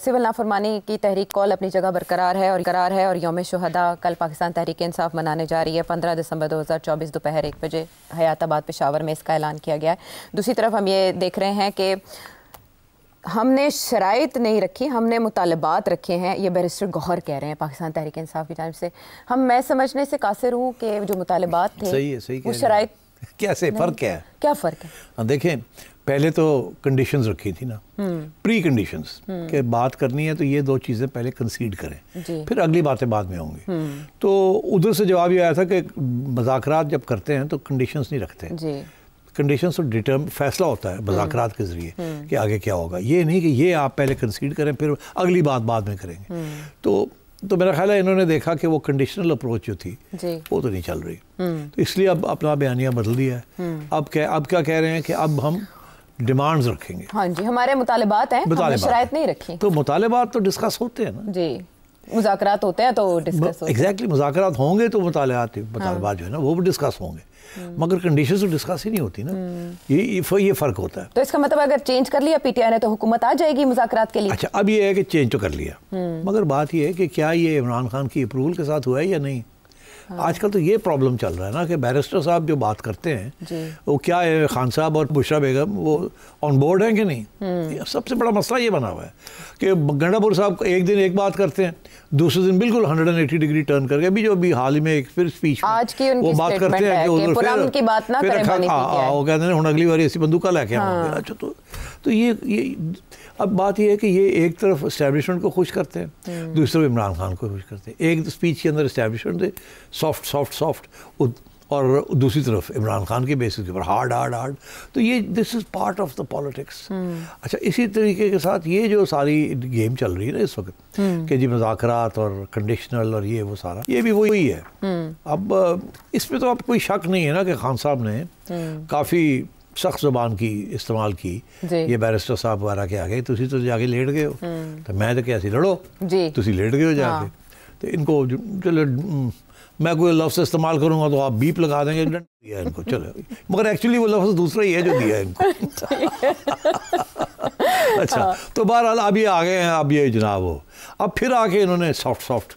سول نافرمانی کی تحریک کال اپنی جگہ برقرار ہے اور یوم شہداء کل پاکستان تحریک انصاف منانے جا رہی ہے. 15 دسمبر 2024 دوپہر 1 بجے حیات آباد پشاور میں اس کا اعلان کیا گیا ہے. دوسری طرف ہم یہ دیکھ رہے ہیں کہ ہم نے شرائط نہیں رکھی, ہم نے مطالبات رکھے ہیں. یہ بیرسٹر گوہر کہہ رہے ہیں پاکستان تحریک انصاف کی جانب سے. میں سمجھنے سے قاصر ہوں کہ جو مطالبات تھے وہ شرائط کیسے, فرق کیا ہے, کیا فرق ہے. دیکھیں پہلے تو کنڈیشنز رکھی تھی نا, پری کنڈیشنز کہ بات کرنی ہے تو یہ 2 چیزیں پہلے کنسیڈ کریں, پھر اگلی باتیں بعد میں ہوں گی. تو ادھر سے جواب یہ آیا تھا کہ مذاکرات جب کرتے ہیں تو کنڈیشنز نہیں رکھتے. کنڈیشنز تو فیصلہ ہوتا ہے مذاکرات کے ذریعے کہ آگے کیا ہوگا. یہ نہیں کہ یہ آپ پہلے کنسیڈ کریں پھر اگلی بات بعد میں کریں گے. تو میرا خیال ہے انہوں نے دیکھا کہ وہ کنڈیشنل اپروچ جو تھی وہ تو نہیں چل رہی, تو اس لیے اب اپنا بیانیہ بدل دیا ہے. اب کیا کہہ رہے ہیں کہ اب ہم ڈیمانڈز رکھیں گے. ہاں جی, ہمارے مطالبات ہیں, ہم نے شرائط نہیں رکھی. تو مطالبات تو ڈسکس ہوتے ہیں نا جی, مذاکرات ہوتے ہیں تو ڈسکس ہوتے ہیں. ایگزیکٹلی, مذاکرات ہوں گے تو مطالبات جو ہے نا وہ بھی ڈسکس ہوں گے, مگر کنڈیشنز تو ڈسکس ہی نہیں ہوتی نا. یہ فرق ہوتا ہے. تو اس کا مطلب اگر چینج کر لیا پی ٹی آئی نے تو حکومت آ جائے گی مذاکرات کے لیے. اچھا, اب یہ ہے کہ چینج تو کر لیا, مگر بات یہ ہے کہ کیا یہ عمران خان کی اپروول کے ساتھ ہوا ہے یا نہیں. آج کل تو یہ پرابلم چل رہا ہے نا کہ بیرسٹر صاحب جو بات کرتے ہیں وہ کیا ہے, خان صاحب اور بشرا بیگم وہ آن بورڈ ہیں کہ نہیں. سب سے بڑا مسئلہ یہ بنا ہوا ہے کہ گنڈا پور صاحب ایک دن ایک بات کرتے ہیں, دوسرے دن بالکل 180 ڈگری ٹرن کر کے, ابھی جو ابھی حال ہی میں ایک پھر اسپیچ وہ بات کرتے ہیں کہ وہ کہتے ہیں ہوں اگلی بار ایسی بندوقہ لے کے آؤں گے. اچھا, تو یہ اب بات یہ ہے کہ یہ ایک طرف اسٹیبلشمنٹ کو خوش کرتے ہیں, دوسری طرف عمران خان کو خوش کرتے ہیں. ایک اسپیچ کے اندر اسٹیبلشمنٹ دے سافٹ اور دوسری طرف عمران خان کے بیسس کے اوپر ہارڈ. تو یہ this is part of the politics. اچھا, اسی طریقے کے ساتھ یہ جو ساری گیم چل رہی ہے نا اس وقت کہ جی مذاکرات اور کنڈیشنل اور یہ وہ سارا, یہ بھی وہی ہے. اب اس پہ تو اب کوئی شک نہیں ہے نا کہ خان صاحب نے کافی سخت زبان کی استعمال کی یہ بیرسٹر صاحب وغیرہ کے آگے. تسی تو جا کے لیٹ گئے ہو, تو میں تو کیا سی لڑو, تسی لیٹ گئے ہو جا کے. تو ان کو چلو میں کوئی لفظ استعمال کروں گا تو آپ بیپ لگا دیں گے, دیا ان کو چلو, مگر ایکچولی وہ لفظ دوسرا ہی ہے جو دیا ہے ان کو. اچھا, تو بہرحال اب یہ آگے ہیں, اب یہ جناب ہو, اب پھر آ کے انہوں نے سافٹ.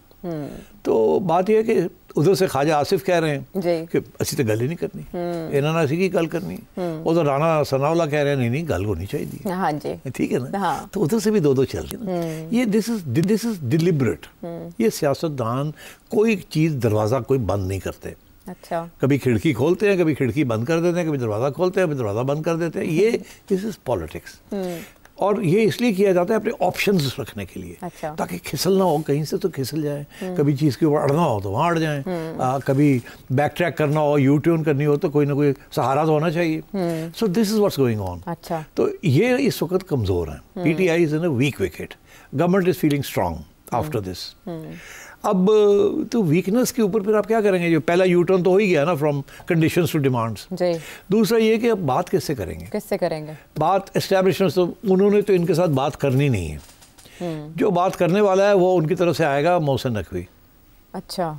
تو بات یہ ہے کہ ادھر سے خواجہ آصف کہہ رہے ہیں کہ اسی تو گل ہی نہیں کرنی, انہوں نے اسی کی گل کرنی, ادھر رانا ثناء اللہ کہہ رہے ہیں نہیں گل ہونی چاہیے, ٹھیک ہے نا. تو ادھر سے بھی دو چل رہے ہیں. یہ دس از ڈیلیبریٹ. یہ سیاستدان کوئی چیز دروازہ کوئی بند نہیں کرتے. اچھا, کبھی کھڑکی کھولتے ہیں, کبھی کھڑکی بند کر دیتے ہیں, کبھی دروازہ کھولتے ہیں, کبھی دروازہ بند کر دیتے ہیں. یہ دس از پالیٹکس. اور یہ اس لیے کیا جاتا ہے اپنے آپشنز رکھنے کے لیے, تاکہ کھسل نہ ہو, کہیں سے تو کھسل جائیں, کبھی چیز کے اوپر اڑنا ہو تو وہاں اڑ جائیں, کبھی بیک ٹریک کرنا ہو, یو ٹرن کرنی ہو تو کوئی نہ کوئی سہارا تو ہونا چاہیے. So this is what's going on. تو یہ اس وقت کمزور ہیں. P T I is in a weak wicket. Government is feeling strong after this. اب تو ویکنس کے اوپر پھر آپ کیا کریں گے؟ جو پہلا یو ٹرن تو ہو ہی گیا نا, فرام کنڈیشنز ٹو ڈیمانڈس. دوسرا یہ کہ اب بات کس سے کریں گے؟ کس سے کریں گے بات؟ اسٹیبلشمنٹس تو انہوں نے تو ان کے ساتھ بات کرنی نہیں ہے. جو بات کرنے والا ہے وہ ان کی طرف سے آئے گا محسن نقوی. اچھا,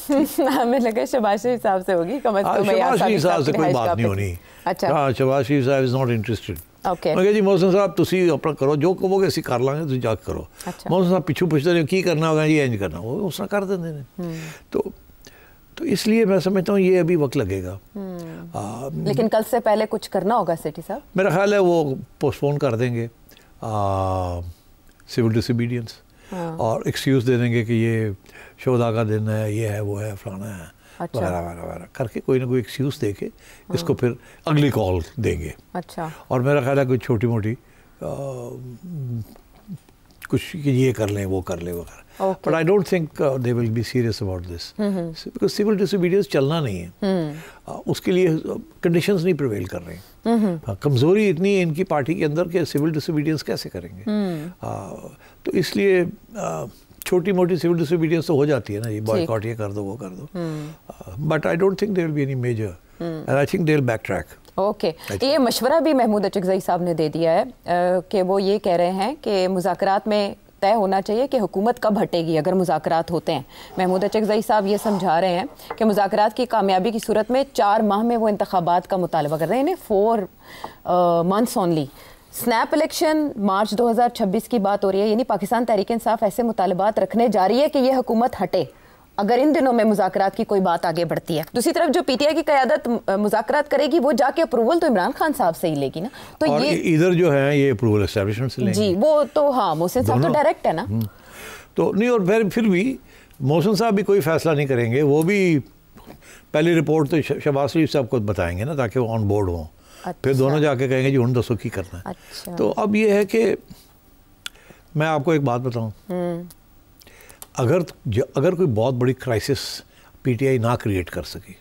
ہمیں لگا شہباز شریف صاحب سے ہوگی. شہباز شریف صاحب سے کوئی بات نہیں ہونی. ہاں, شہباز شریف صاحب از ناٹ انٹرسٹڈ. میں جی محسن صاحب تسی اپنا کرو, جو کہو گے اسی کر لیں گے, تسی جا کے کرو. محسن صاحب پیچھو پوچھتے رہے کی کرنا ہوگا جی, اینج کرنا, وہ اس طرح کر دیں نے. تو اس لیے میں سمجھتا ہوں یہ ابھی وقت لگے گا. لیکن کل سے پہلے کچھ کرنا ہوگا سیٹھی صاحب. میرا خیال ہے وہ پوسٹ پون کر دیں گے سول ڈس اوبیڈینس, اور ایکسکیوز دے دیں گے کہ یہ شہداء کا دن ہے, یہ ہے, وہ ہے, فلانا ہے, وغیرہ وغیرہ وغیرہ کر کے کوئی نہ کوئی ایکسکیوز دے کے اس کو پھر اگلی کال دیں گے. اچھا, اور میرا خیال ہے کوئی چھوٹی موٹی کچھ کہ یہ کر لیں, وہ کر لیں وغیرہ. But I don't think they will be serious about this, because civil disobedience چلنا نہیں ہے. اس کے لیے کنڈیشنز نہیں پریویل کر رہے ہیں. کمزوری اتنی ہے ان کی پارٹی کے اندر کہ سول ڈس اوبیڈینس کیسے کریں گے. تو اس لیے چھوٹی موٹی سول ڈس اوبیڈینس تو ہو جاتی ہے نا, یہ بائیکاٹ یہ کر دو, وہ کر دو. But I don't think there will be any major, and I think they will backtrack. Okay, یہ مشورہ بھی محمود اچکزئی صاحب نے دے دیا ہے کہ وہ یہ کہہ رہے ہیں کہ مذاکرات میں طے ہونا چاہیے کہ حکومت کب ہٹے گی اگر مذاکرات ہوتے ہیں. محمود اچکزئی صاحب یہ سمجھا رہے ہیں کہ مذاکرات کی کامیابی کی صورت میں 4 ماہ میں وہ انتخابات کا مطالبہ کر رہے ہیں, 4 months only. Snap election March 2026 کی بات ہو رہی ہے, یعنی پاکستان تحریک انصاف ایسے مطالبات رکھنے جا رہی ہے کہ یہ حکومت ہٹے اگر ان دنوں میں مذاکرات کی کوئی بات آگے بڑھتی ہے. دوسری طرف جو پی ٹی آئی کی قیادت مذاکرات کرے گی وہ جا کے اپروول تو عمران خان صاحب سے ہی لے گی نا. تو یہ ادھر جو ہے یہ اپروول اسٹیبلشمنٹ سے لیں گے. جی وہ تو ہاں, محسن صاحب تو ڈائریکٹ ہے نا. تو نہیں, اور پھر بھی محسن صاحب بھی کوئی فیصلہ نہیں کریں گے, وہ بھی پہلی رپورٹ تو شہباز شریف صاحب کو بتائیں گے نا تاکہ وہ آن بورڈ ہوں. پھر دونوں جا کے کہیں گے جی ہن دسو کی کرنا ہے. تو اب یہ ہے کہ میں آپ کو ایک بات بتاؤں, اگر کوئی بہت بڑی کرائسس پی ٹی آئی نہ کریٹ کر سکی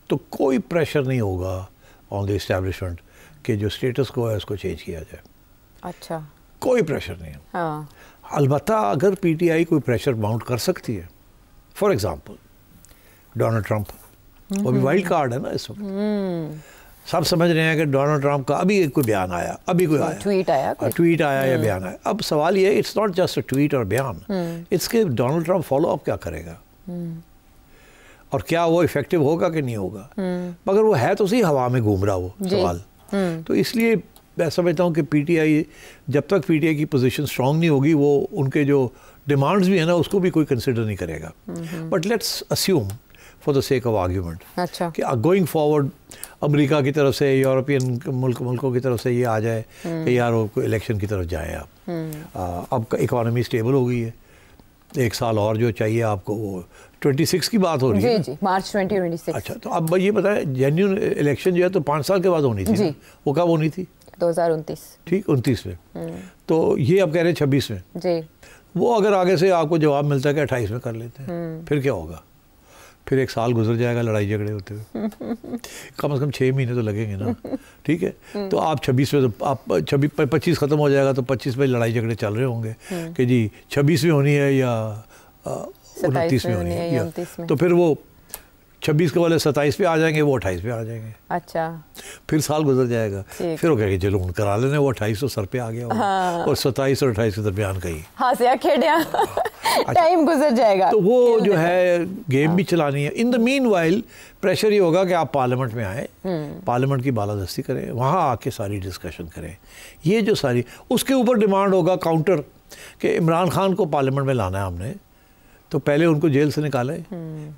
تو کوئی پریشر نہیں ہوگا آن دی اسٹیبلشمنٹ کہ جو اسٹیٹس کو ہے اس کو چینج کیا جائے. اچھا, کوئی پریشر نہیں ہے. البتہ اگر پی ٹی آئی کوئی پریشر ماؤنٹ کر سکتی ہے, فار ایگزامپل ڈونلڈ ٹرمپ, وہ بھی وائلڈ کارڈ ہے نا اس وقت. سب سمجھ رہے ہیں کہ ڈونلڈ ٹرمپ کا ابھی کوئی بیان آیا, ابھی کوئی ٹویٹ آیا یا بیان آیا. اب سوال یہ ہے, it's not just a tweet اور بیان, اٹس کہ ڈونلڈ ٹرمپ فالو اپ کیا کرے گا اور کیا وہ افیکٹو ہوگا کہ نہیں ہوگا. مگر وہ ہے تو صحیح ہوا میں گھوم رہا وہ سوال. تو اس لیے میں سمجھتا ہوں کہ پی ٹی آئی جب تک پی ٹی آئی کی پوزیشن اسٹرانگ نہیں ہوگی, وہ ان کے جو ڈیمانڈز بھی ہیں نا اس کو بھی کوئی کنسیڈر نہیں کرے گا. But let's assume for the sake of argument کہ گوئنگ فارورڈ امریکہ کی طرف سے, یورپین ملکوں کی طرف سے یہ آ جائے کہ یار وہ الیکشن کی طرف جائیں آپ. اب اکانومی اسٹیبل ہو گئی ہے, 1 سال اور جو چاہیے آپ کو, وہ 26 کی بات ہو رہی ہے. جی مارچ 2026. اچھا, تو اب یہ بتائیں جینیون الیکشن جو ہے تو 5 سال کے بعد ہونی تھی, وہ کب ہونی تھی؟ 2029. ٹھیک, 29 میں. تو یہ اب کہہ رہے ہیں 26 میں. جی, وہ اگر آگے سے آپ کو جواب ملتا ہے کہ 28 میں کر لیتے ہیں, پھر کیا ہوگا؟ پھر 1 سال گزر جائے گا لڑائی جھگڑے ہوتے ہوئے, کم از کم 6 مہینے تو لگیں گے نا. ٹھیک ہے, تو آپ 26 میں, تو آپ 25 ختم ہو جائے گا تو 25 میں لڑائی جھگڑے چل رہے ہوں گے کہ جی 26 میں ہونی ہے یا 29 میں ہونی ہے. تو پھر وہ 26 کے والے 27 پہ آ جائیں گے, وہ 28 پہ آ جائیں گے. اچھا, پھر سال گزر جائے گا, پھر وہ کہے گے چلو ان کرا لینے, وہ 28 تو سر پہ آ گیا اور 27 اور 28 کے درمیان کہیں ہاسیا کھیڑیا ٹائم گزر جائے گا. تو وہ جو ہے گیم بھی چلانی ہے. ان دا مین وائل پریشر یہ ہوگا کہ آپ پارلیمنٹ میں آئیں, پارلیمنٹ کی بالادستی کریں, وہاں آ کے ساری ڈسکشن کریں. یہ جو ساری اس کے اوپر ڈیمانڈ ہوگا کاؤنٹر کہ عمران خان کو پارلیمنٹ میں لانا ہے ہم نے, تو پہلے ان کو جیل سے نکالیں,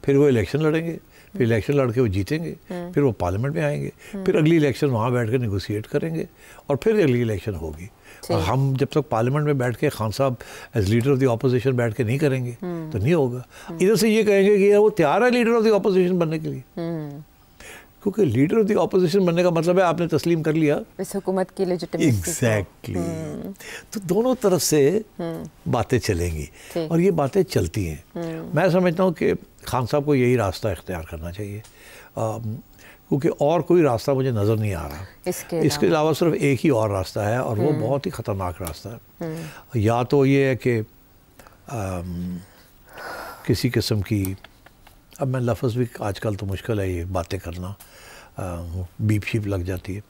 پھر وہ الیکشن لڑیں گے, پھر الیکشن لڑ کے وہ جیتیں گے, پھر وہ پارلیمنٹ میں آئیں گے, پھر اگلی الیکشن وہاں بیٹھ کے نیگوسیٹ کریں گے, اور پھر اگلی الیکشن ہوگی. اور ہم جب تک پارلیمنٹ میں بیٹھ کے خان صاحب as leader of the opposition بیٹھ کے نہیں کریں گے تو نہیں ہوگا. ادھر سے یہ کہیں گے کہ وہ تیار ہے لیڈر آف دی اپوزیشن بننے کے لیے, کیونکہ لیڈر آف دی اپوزیشن بننے کا مطلب ہے آپ نے تسلیم کر لیا اس حکومت کی لیجٹمیسی. ایگزیکٹلی. تو دونوں طرف سے باتیں چلیں گی اور یہ باتیں چلتی ہیں. میں سمجھتا ہوں کہ خان صاحب کو یہی راستہ اختیار کرنا چاہیے, کیونکہ اور کوئی راستہ مجھے نظر نہیں آ رہا. اس کے علاوہ صرف ایک ہی اور راستہ ہے, اور وہ بہت ہی خطرناک راستہ ہے. یا تو یہ ہے کہ کسی قسم کی, اب میں لفظ بھی آج کل تو مشکل ہے یہ باتیں کرنا, بیپ شیپ لگ جاتی ہے,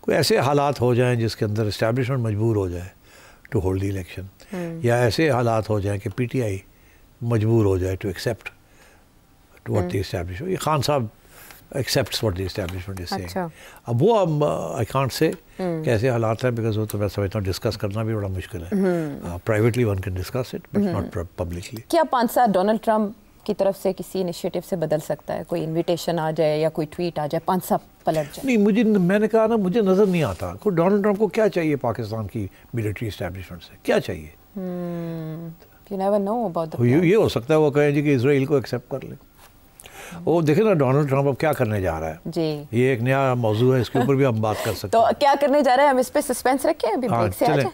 کوئی ایسے حالات ہو جائیں جس کے اندر اسٹیبلشمنٹ مجبور ہو جائے ٹو ہولڈ دی الیکشن, یا ایسے حالات ہو جائیں کہ پی ٹی آئی مجبور ہو جائے to accept what the establishment. یہ خان صاحب accepts what the establishment is saying. اب وہ I can't say کیسے حالات ہیں, because وہ تو میں سمجھتا ہوں ڈسکس کرنا بھی بڑا مشکل ہے. Privately one can discuss it, but not publicly. کیا 5 سال ڈونلڈ ٹرمپ کی طرف سے کسی انیشیٹو سے بدل سکتا ہے؟ کوئی انویٹیشن آ جائے یا کوئی ٹویٹ آ جائے 5 سال پلٹ جائے؟ نہیں, میں نے کہا نا, مجھے نظر نہیں آتا کو ڈونلڈ ٹرمپ کو کیا چاہیے پاکستان کی ملٹری اسٹیبلشمنٹ سے, کیا چاہیے. You never know about the یہ ہو سکتا ہے وہ کہیں جی کہ اسرائیل کو ایکسیپٹ کر لیں. وہ دیکھیں نا ڈونلڈ ٹرمپ اب کیا کرنے جا رہا ہے جی, یہ ایک نیا موضوع ہے, اس کے اوپر بھی ہم بات کر سکتے ہیں. تو کیا کرنے جا رہے ہیں, ہم اس پہ سسپینس رکھیں, ابھی بریک سے آ جائیں.